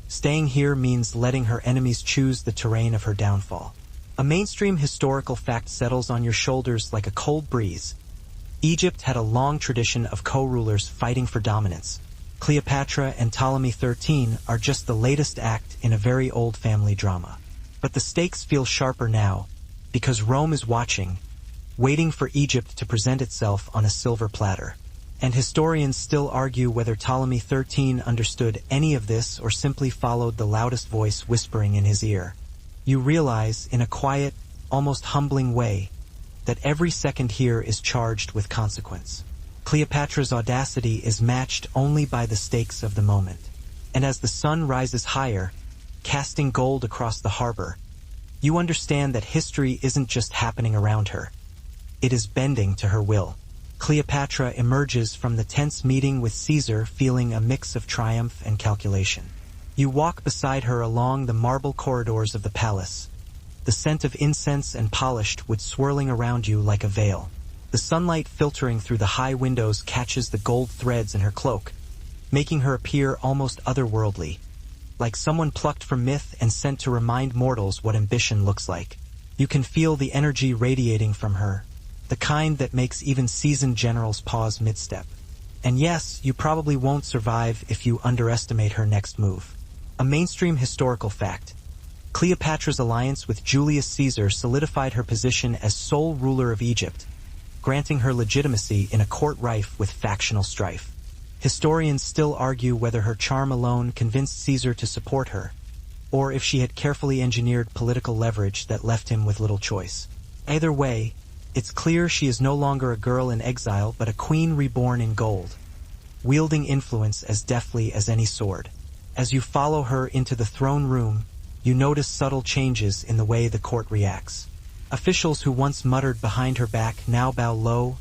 S1: Staying here means letting her enemies choose the terrain of her downfall. A mainstream historical fact settles on your shoulders like a cold breeze. Egypt had a long tradition of co-rulers fighting for dominance. Cleopatra and Ptolemy XIII are just the latest act in a very old family drama. But the stakes feel sharper now, because Rome is watching, waiting for Egypt to present itself on a silver platter. And historians still argue whether Ptolemy XIII understood any of this or simply followed the loudest voice whispering in his ear. You realize, in a quiet, almost humbling way, that every second here is charged with consequence. Cleopatra's audacity is matched only by the stakes of the moment. And as the sun rises higher, casting gold across the harbor, you understand that history isn't just happening around her. It is bending to her will. Cleopatra emerges from the tense meeting with Caesar feeling a mix of triumph and calculation. You walk beside her along the marble corridors of the palace, the scent of incense and polished wood swirling around you like a veil. The sunlight filtering through the high windows catches the gold threads in her cloak, making her appear almost otherworldly, like someone plucked from myth and sent to remind mortals what ambition looks like. You can feel the energy radiating from her, the kind that makes even seasoned generals pause mid-step. And yes, you probably won't survive if you underestimate her next move. A mainstream historical fact. Cleopatra's alliance with Julius Caesar solidified her position as sole ruler of Egypt, granting her legitimacy in a court rife with factional strife. Historians still argue whether her charm alone convinced Caesar to support her, or if she had carefully engineered political leverage that left him with little choice. Either way, it's clear she is no longer a girl in exile but a queen reborn in gold, wielding influence as deftly as any sword. As you follow her into the throne room, you notice subtle changes in the way the court reacts. Officials who once muttered behind her back now bow low,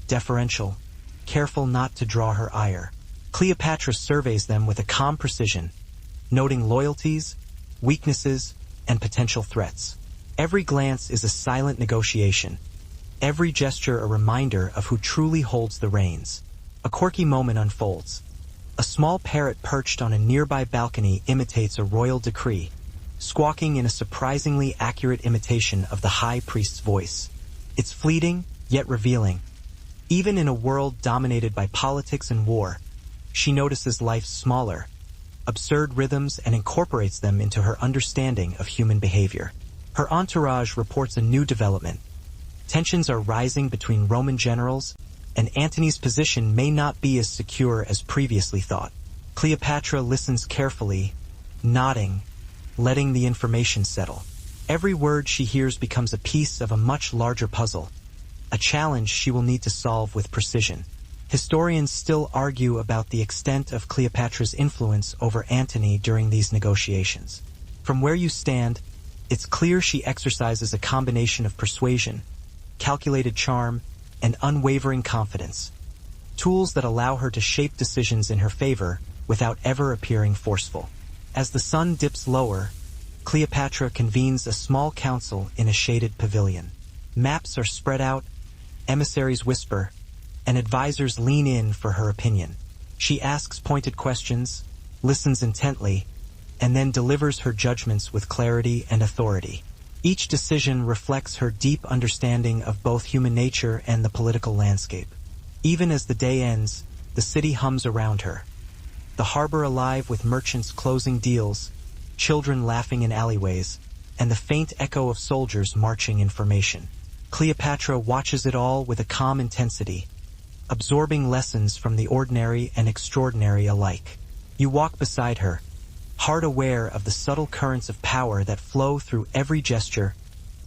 S1: deferential, careful not to draw her ire. Cleopatra surveys them with a calm precision, noting loyalties, weaknesses, and potential threats. Every glance is a silent negotiation, every gesture a reminder of who truly holds the reins. A quirky moment unfolds. A small parrot perched on a nearby balcony imitates a royal decree, squawking in a surprisingly accurate imitation of the high priest's voice. It's fleeting, yet revealing. Even in a world dominated by politics and war, she notices life's smaller, absurd rhythms and incorporates them into her understanding of human behavior. Her entourage reports a new development. Tensions are rising between Roman generals, and Antony's position may not be as secure as previously thought. Cleopatra listens carefully, nodding, letting the information settle. Every word she hears becomes a piece of a much larger puzzle, a challenge she will need to solve with precision. Historians still argue about the extent of Cleopatra's influence over Antony during these negotiations. From where you stand, it's clear she exercises a combination of persuasion, calculated charm, and unwavering confidence, tools that allow her to shape decisions in her favor without ever appearing forceful. As the sun dips lower, Cleopatra convenes a small council in a shaded pavilion. Maps are spread out, emissaries whisper, and advisors lean in for her opinion. She asks pointed questions, listens intently, and then delivers her judgments with clarity and authority. Each decision reflects her deep understanding of both human nature and the political landscape. Even as the day ends, the city hums around her. The harbor alive with merchants closing deals, children laughing in alleyways, and the faint echo of soldiers marching in formation. Cleopatra watches it all with a calm intensity, absorbing lessons from the ordinary and extraordinary alike. You walk beside her, heart aware of the subtle currents of power that flow through every gesture,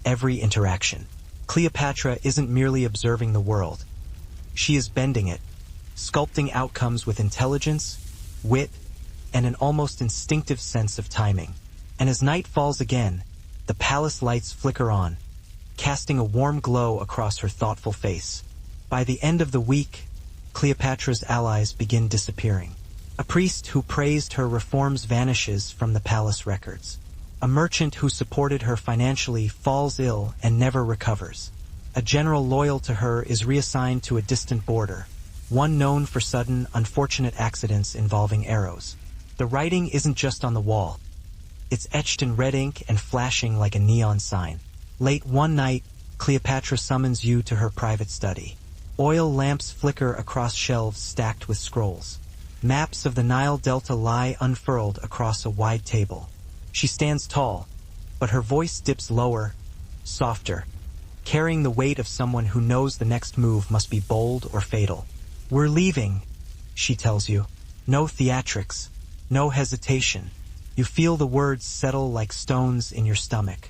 S1: every interaction. Cleopatra isn't merely observing the world. She is bending it, sculpting outcomes with intelligence, wit, and an almost instinctive sense of timing. And as night falls again, the palace lights flicker on, casting a warm glow across her thoughtful face. By the end of the week, Cleopatra's allies begin disappearing. A priest who praised her reforms vanishes from the palace records. A merchant who supported her financially falls ill and never recovers. A general loyal to her is reassigned to a distant border, one known for sudden, unfortunate accidents involving arrows. The writing isn't just on the wall. It's etched in red ink and flashing like a neon sign. Late one night, Cleopatra summons you to her private study. Oil lamps flicker across shelves stacked with scrolls. Maps of the Nile Delta lie unfurled across a wide table. She stands tall, but her voice dips lower, softer, carrying the weight of someone who knows the next move must be bold or fatal. "We're leaving," she tells you. No theatrics, no hesitation. You feel the words settle like stones in your stomach.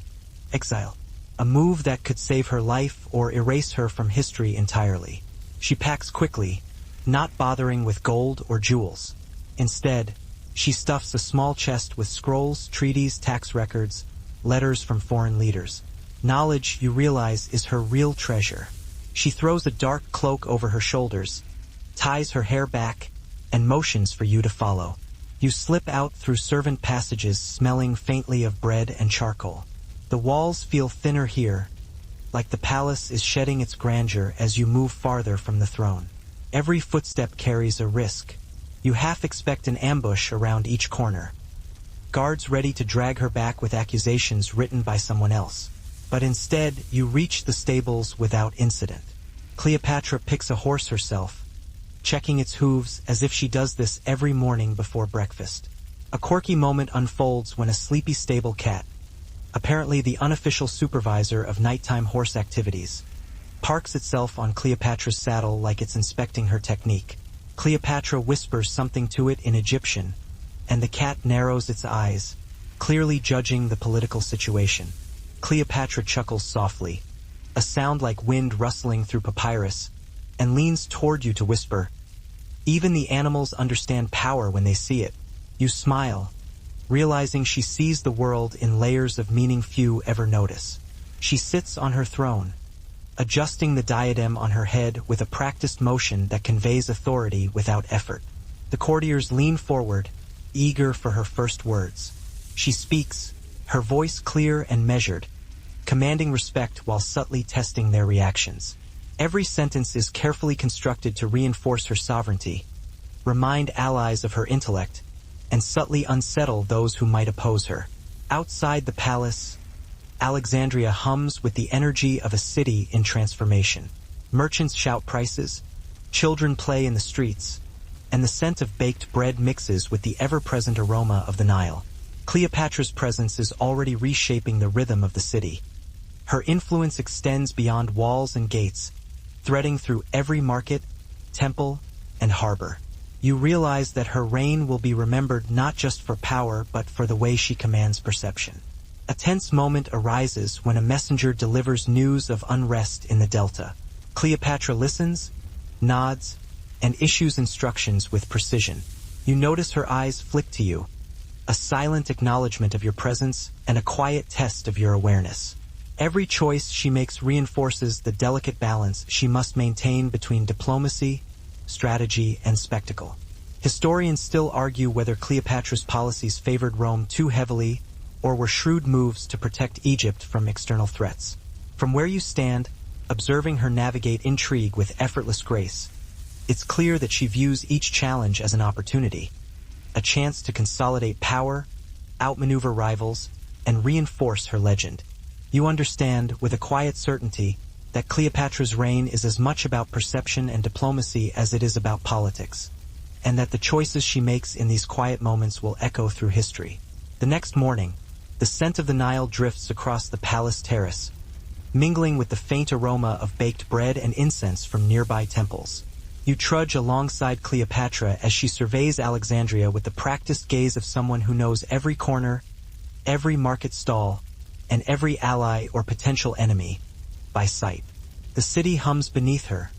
S1: Exile. A move that could save her life or erase her from history entirely. She packs quickly, not bothering with gold or jewels. Instead, she stuffs a small chest with scrolls, treaties, tax records, letters from foreign leaders. Knowledge, you realize, is her real treasure. She throws a dark cloak over her shoulders, ties her hair back, and motions for you to follow. You slip out through servant passages smelling faintly of bread and charcoal. The walls feel thinner here, like the palace is shedding its grandeur as you move farther from the throne. Every footstep carries a risk. You half expect an ambush around each corner. Guards ready to drag her back with accusations written by someone else. But instead, you reach the stables without incident. Cleopatra picks a horse herself, checking its hooves as if she does this every morning before breakfast. A quirky moment unfolds when a sleepy stable cat, apparently the unofficial supervisor of nighttime horse activities, parks itself on Cleopatra's saddle like it's inspecting her technique. Cleopatra whispers something to it in Egyptian, and the cat narrows its eyes, clearly judging the political situation. Cleopatra chuckles softly, a sound like wind rustling through papyrus, and leans toward you to whisper, "Even the animals understand power when they see it." You smile, realizing she sees the world in layers of meaning few ever notice. She sits on her throne, adjusting the diadem on her head with a practiced motion that conveys authority without effort. The courtiers lean forward, eager for her first words. She speaks, her voice clear and measured, commanding respect while subtly testing their reactions. Every sentence is carefully constructed to reinforce her sovereignty, remind allies of her intellect, and subtly unsettle those who might oppose her. Outside the palace, Alexandria hums with the energy of a city in transformation. Merchants shout prices, children play in the streets, and the scent of baked bread mixes with the ever-present aroma of the Nile. Cleopatra's presence is already reshaping the rhythm of the city. Her influence extends beyond walls and gates, threading through every market, temple, and harbor. You realize that her reign will be remembered not just for power but for the way she commands perception. A tense moment arises when a messenger delivers news of unrest in the Delta. Cleopatra listens, nods, and issues instructions with precision. You notice her eyes flick to you, a silent acknowledgement of your presence and a quiet test of your awareness. Every choice she makes reinforces the delicate balance she must maintain between diplomacy, strategy, and spectacle. Historians still argue whether Cleopatra's policies favored Rome too heavily or were shrewd moves to protect Egypt from external threats. From where you stand, observing her navigate intrigue with effortless grace, it's clear that she views each challenge as an opportunity, a chance to consolidate power, outmaneuver rivals, and reinforce her legend. You understand, with a quiet certainty, that Cleopatra's reign is as much about perception and diplomacy as it is about politics, and that the choices she makes in these quiet moments will echo through history. The next morning, the scent of the Nile drifts across the palace terrace, mingling with the faint aroma of baked bread and incense from nearby temples. You trudge alongside Cleopatra as she surveys Alexandria with the practiced gaze of someone who knows every corner, every market stall, and every ally or potential enemy by sight. The city hums beneath her,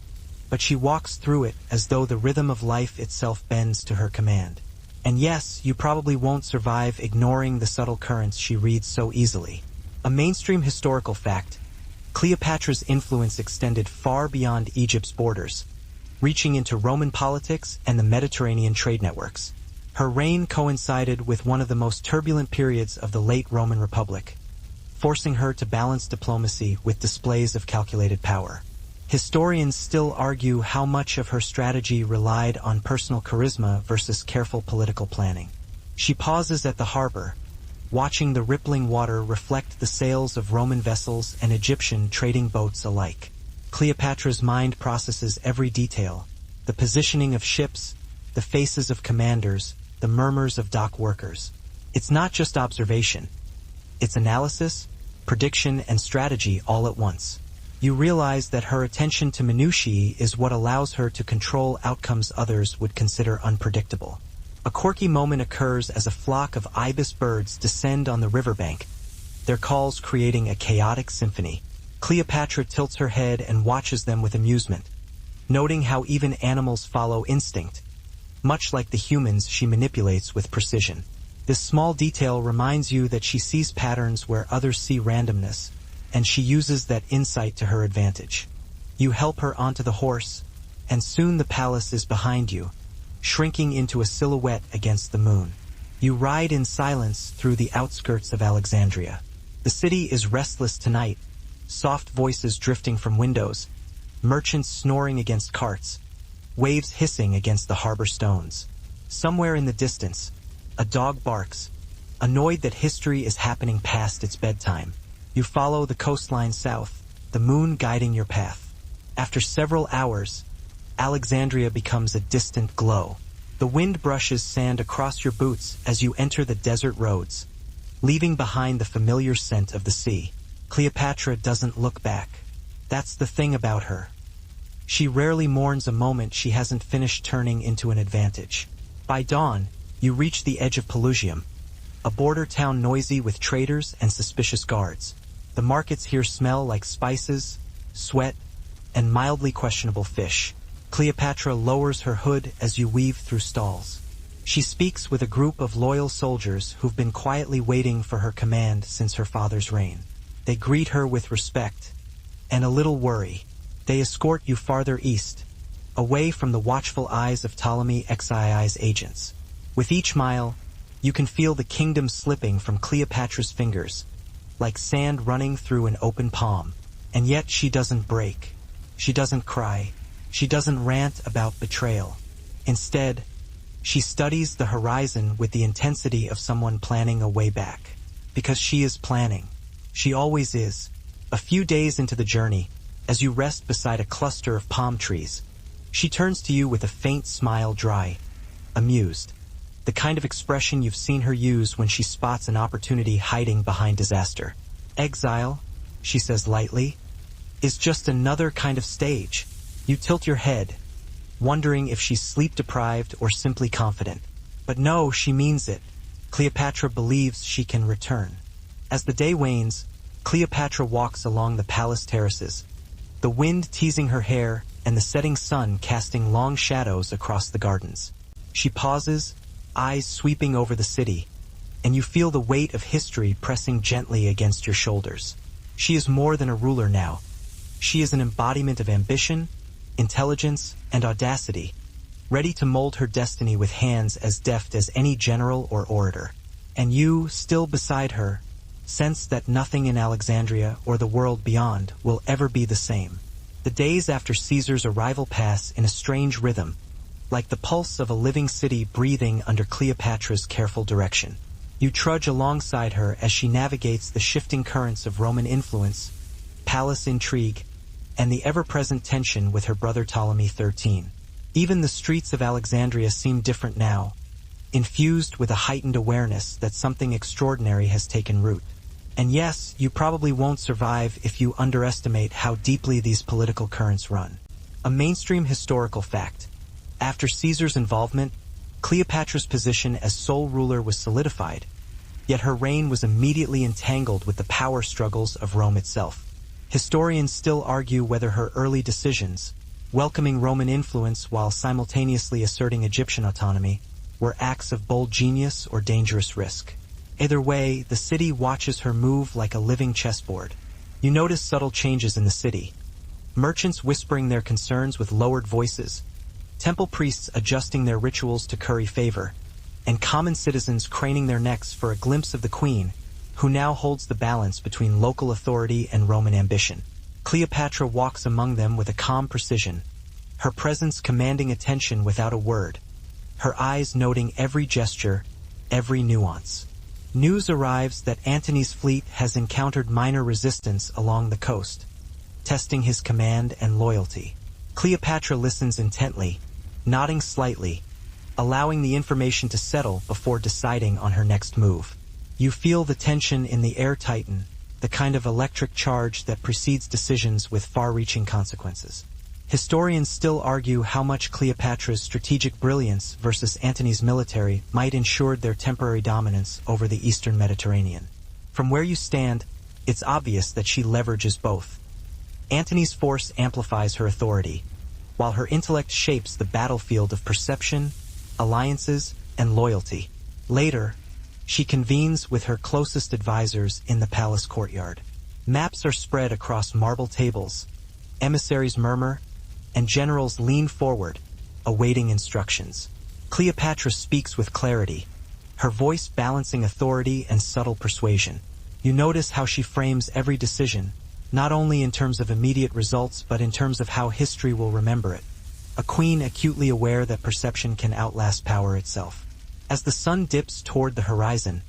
S1: but she walks through it as though the rhythm of life itself bends to her command. And yes, you probably won't survive ignoring the subtle currents she reads so easily. A mainstream historical fact, Cleopatra's influence extended far beyond Egypt's borders, reaching into Roman politics and the Mediterranean trade networks. Her reign coincided with one of the most turbulent periods of the late Roman Republic, forcing her to balance diplomacy with displays of calculated power. Historians still argue how much of her strategy relied on personal charisma versus careful political planning. She pauses at the harbor, watching the rippling water reflect the sails of Roman vessels and Egyptian trading boats alike. Cleopatra's mind processes every detail: the positioning of ships, the faces of commanders, the murmurs of dock workers. It's not just observation. It's analysis, prediction, and strategy all at once. You realize that her attention to minutiae is what allows her to control outcomes others would consider unpredictable. A quirky moment occurs as a flock of ibis birds descend on the riverbank, their calls creating a chaotic symphony. Cleopatra tilts her head and watches them with amusement, noting how even animals follow instinct, much like the humans she manipulates with precision. This small detail reminds you that she sees patterns where others see randomness, and she uses that insight to her advantage. You help her onto the horse, and soon the palace is behind you, shrinking into a silhouette against the moon. You ride in silence through the outskirts of Alexandria. The city is restless tonight, soft voices drifting from windows, merchants snoring against carts, waves hissing against the harbor stones. Somewhere in the distance, a dog barks, annoyed that history is happening past its bedtime. You follow the coastline south, the moon guiding your path. After several hours, Alexandria becomes a distant glow. The wind brushes sand across your boots as you enter the desert roads, leaving behind the familiar scent of the sea. Cleopatra doesn't look back. That's the thing about her. She rarely mourns a moment she hasn't finished turning into an advantage. By dawn, you reach the edge of Pelusium, a border town noisy with traders and suspicious guards. The markets here smell like spices, sweat, and mildly questionable fish. Cleopatra lowers her hood as you weave through stalls. She speaks with a group of loyal soldiers who've been quietly waiting for her command since her father's reign. They greet her with respect and a little worry. They escort you farther east, away from the watchful eyes of Ptolemaic agents. With each mile, you can feel the kingdom slipping from Cleopatra's fingers, like sand running through an open palm. And yet she doesn't break. She doesn't cry. She doesn't rant about betrayal. Instead, she studies the horizon with the intensity of someone planning a way back. Because she is planning. She always is. A few days into the journey, as you rest beside a cluster of palm trees, she turns to you with a faint smile, dry, amused. The kind of expression you've seen her use when she spots an opportunity hiding behind disaster. Exile, she says lightly, is just another kind of stage. You tilt your head, wondering if she's sleep-deprived or simply confident. But no, she means it. Cleopatra believes she can return. As the day wanes, Cleopatra walks along the palace terraces, the wind teasing her hair and the setting sun casting long shadows across the gardens. She pauses, eyes sweeping over the city, and you feel the weight of history pressing gently against your shoulders. She is more than a ruler now. She is an embodiment of ambition, intelligence, and audacity, ready to mold her destiny with hands as deft as any general or orator. And you, still beside her, sense that nothing in Alexandria or the world beyond will ever be the same. The days after Caesar's arrival pass in a strange rhythm, like the pulse of a living city breathing under Cleopatra's careful direction. You trudge alongside her as she navigates the shifting currents of Roman influence, palace intrigue, and the ever-present tension with her brother Ptolemy XIII. Even the streets of Alexandria seem different now, infused with a heightened awareness that something extraordinary has taken root. And yes, you probably won't survive if you underestimate how deeply these political currents run. A mainstream historical fact. After Caesar's involvement, Cleopatra's position as sole ruler was solidified, yet her reign was immediately entangled with the power struggles of Rome itself. Historians still argue whether her early decisions, welcoming Roman influence while simultaneously asserting Egyptian autonomy, were acts of bold genius or dangerous risk. Either way, the city watches her move like a living chessboard. You notice subtle changes in the city. Merchants whispering their concerns with lowered voices, temple priests adjusting their rituals to curry favor, and common citizens craning their necks for a glimpse of the queen, who now holds the balance between local authority and Roman ambition. Cleopatra walks among them with a calm precision, her presence commanding attention without a word, her eyes noting every gesture, every nuance. News arrives that Antony's fleet has encountered minor resistance along the coast, testing his command and loyalty. Cleopatra listens intently, nodding slightly, allowing the information to settle before deciding on her next move. You feel the tension in the air tighten, the kind of electric charge that precedes decisions with far-reaching consequences. Historians still argue how much Cleopatra's strategic brilliance versus Antony's military might ensure their temporary dominance over the eastern Mediterranean. From where you stand, it's obvious that she leverages both. Antony's force amplifies her authority, while her intellect shapes the battlefield of perception, alliances, and loyalty. Later, she convenes with her closest advisors in the palace courtyard. Maps are spread across marble tables, emissaries murmur, and generals lean forward, awaiting instructions. Cleopatra speaks with clarity, her voice balancing authority and subtle persuasion. You notice how she frames every decision, not only in terms of immediate results but in terms of how history will remember it. A queen acutely aware that perception can outlast power itself. As the sun dips toward the horizon,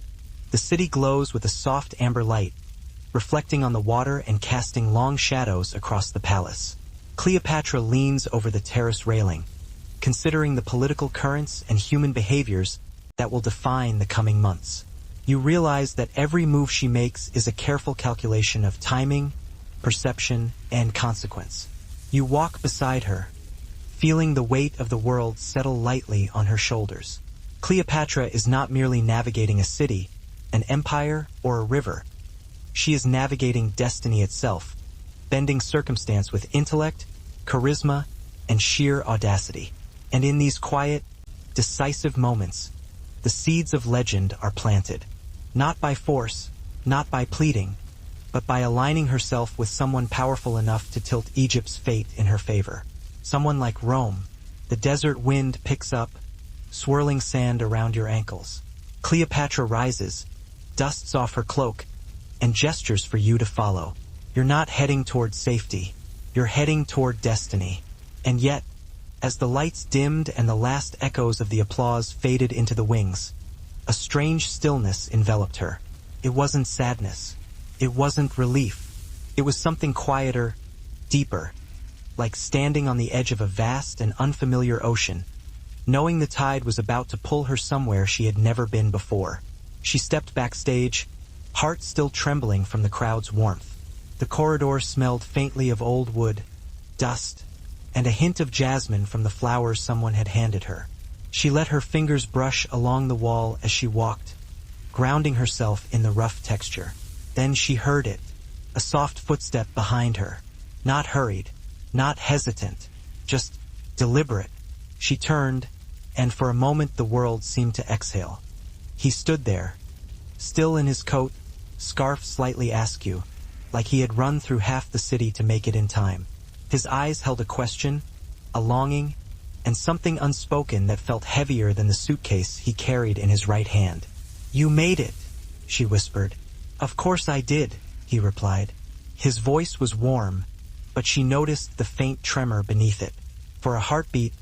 S1: the city glows with a soft amber light, reflecting on the water and casting long shadows across the palace. Cleopatra leans over the terrace railing, considering the political currents and human behaviors that will define the coming months. You realize that every move she makes is a careful calculation of timing, perception, and consequence. You walk beside her, feeling the weight of the world settle lightly on her shoulders. Cleopatra is not merely navigating a city, an empire, or a river. She is navigating destiny itself, bending circumstance with intellect, charisma, and sheer audacity. And in these quiet, decisive moments, the seeds of legend are planted. Not by force, not by pleading, but by aligning herself with someone powerful enough to tilt Egypt's fate in her favor. Someone like Rome. The desert wind picks up, swirling sand around your ankles. Cleopatra rises, dusts off her cloak, and gestures for you to follow. You're not heading toward safety. You're heading toward destiny. And yet, as the lights dimmed and the last echoes of the applause faded into the wings, a strange stillness enveloped her. It wasn't sadness. It wasn't relief. It was something quieter, deeper, like standing on the edge of a vast and unfamiliar ocean, knowing the tide was about to pull her somewhere she had never been before. She stepped backstage, heart still trembling from the crowd's warmth. The corridor smelled faintly of old wood, dust, and a hint of jasmine from the flowers someone had handed her. She let her fingers brush along the wall as she walked, grounding herself in the rough texture. Then she heard it, a soft footstep behind her. Not hurried, not hesitant, just deliberate. She turned, and for a moment the world seemed to exhale. He stood there, still in his coat, scarf slightly askew, like he had run through half the city to make it in time. His eyes held a question, a longing, and something unspoken that felt heavier than the suitcase he carried in his right hand. "You made it," she whispered. "Of course I did," he replied. His voice was warm, but she noticed the faint tremor beneath it. For a heartbeat,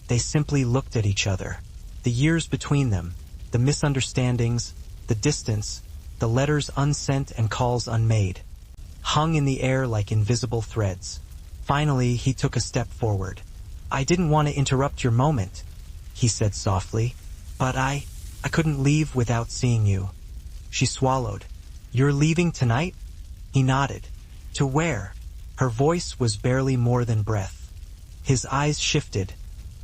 S1: they simply looked at each other. The years between them, the misunderstandings, the distance, the letters unsent and calls unmade, hung in the air like invisible threads. Finally, he took a step forward. "I didn't want to interrupt your moment," he said softly, "but I couldn't leave without seeing you." She swallowed. "You're leaving tonight?" He nodded. "To where?" Her voice was barely more than breath. His eyes shifted,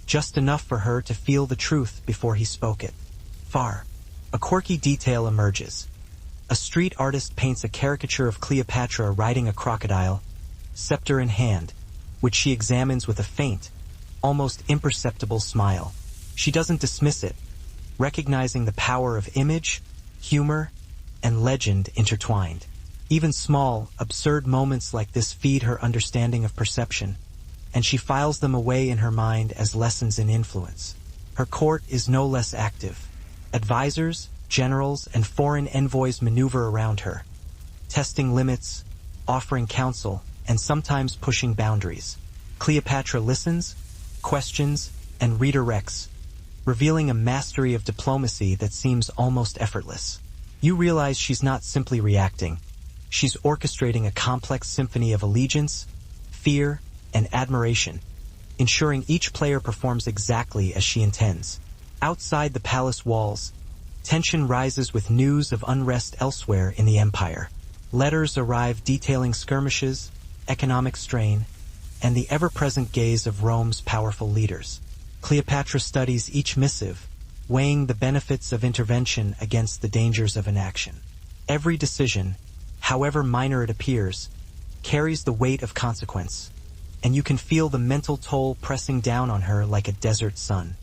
S1: just enough for her to feel the truth before he spoke it. "Far." A quirky detail emerges. A street artist paints a caricature of Cleopatra riding a crocodile, scepter in hand, which she examines with a faint, almost imperceptible smile. She doesn't dismiss it, recognizing the power of image, humor, and legend intertwined. Even small, absurd moments like this feed her understanding of perception, and she files them away in her mind as lessons in influence. Her court is no less active. Advisors, generals, and foreign envoys maneuver around her, testing limits, offering counsel, and sometimes pushing boundaries. Cleopatra listens, questions, and redirects, revealing a mastery of diplomacy that seems almost effortless. You realize she's not simply reacting. She's orchestrating a complex symphony of allegiance, fear, and admiration, ensuring each player performs exactly as she intends. Outside the palace walls, tension rises with news of unrest elsewhere in the empire. Letters arrive detailing skirmishes, economic strain, and the ever-present gaze of Rome's powerful leaders. Cleopatra studies each missive, weighing the benefits of intervention against the dangers of inaction. Every decision, however minor it appears, carries the weight of consequence, and you can feel the mental toll pressing down on her like a desert sun.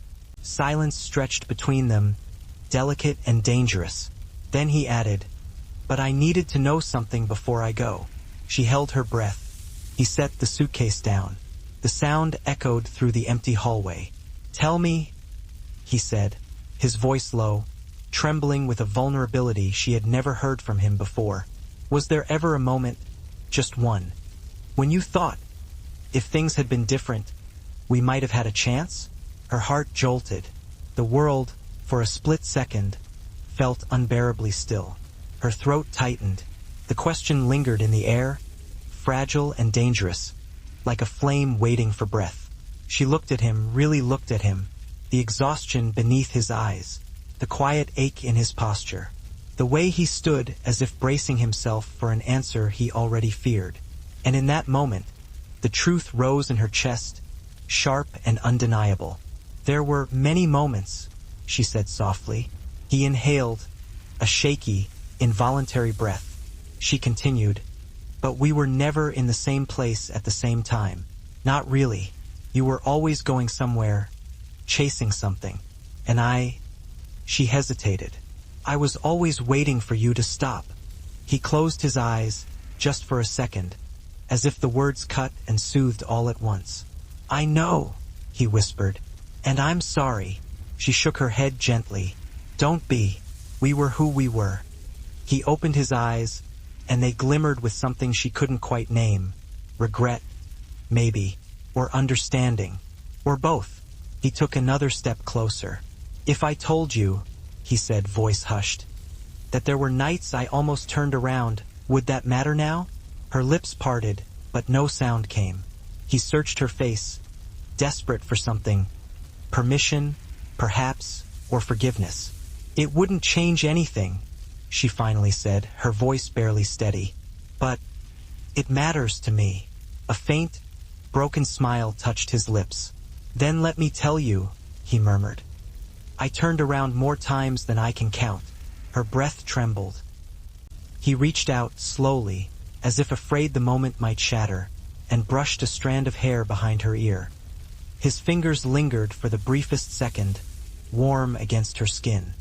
S1: Silence stretched between them, delicate and dangerous. Then he added, "But I needed to know something before I go." She held her breath. He set the suitcase down. The sound echoed through the empty hallway. "Tell me," he said, his voice low, trembling with a vulnerability she had never heard from him before. "Was there ever a moment, just one, when you thought, if things had been different, we might have had a chance?" Her heart jolted. The world, for a split second, felt unbearably still. Her throat tightened. The question lingered in the air, fragile and dangerous, like a flame waiting for breath. She looked at him, really looked at him, the exhaustion beneath his eyes, the quiet ache in his posture, the way he stood as if bracing himself for an answer he already feared. And in that moment, the truth rose in her chest, sharp and undeniable. "There were many moments," she said softly. He inhaled, a shaky, involuntary breath. She continued, "But we were never in the same place at the same time. Not really. You were always going somewhere, chasing something. And She hesitated. "I was always waiting for you to stop." He closed his eyes, just for a second, as if the words cut and soothed all at once. "I know," he whispered, "and I'm sorry." She shook her head gently. "Don't be. We were who we were." He opened his eyes, and they glimmered with something she couldn't quite name. Regret, maybe, or understanding, or both. He took another step closer. "If I told you," he said, voice hushed, "that there were nights I almost turned around, would that matter now?" Her lips parted, but no sound came. He searched her face, desperate for something. Permission, perhaps, or forgiveness. "It wouldn't change anything," she finally said, her voice barely steady. "But it matters to me." A faint, broken smile touched his lips. "Then let me tell you," he murmured. "I turned around more times than I can count." Her breath trembled. He reached out slowly, as if afraid the moment might shatter, and brushed a strand of hair behind her ear. His fingers lingered for the briefest second, warm against her skin.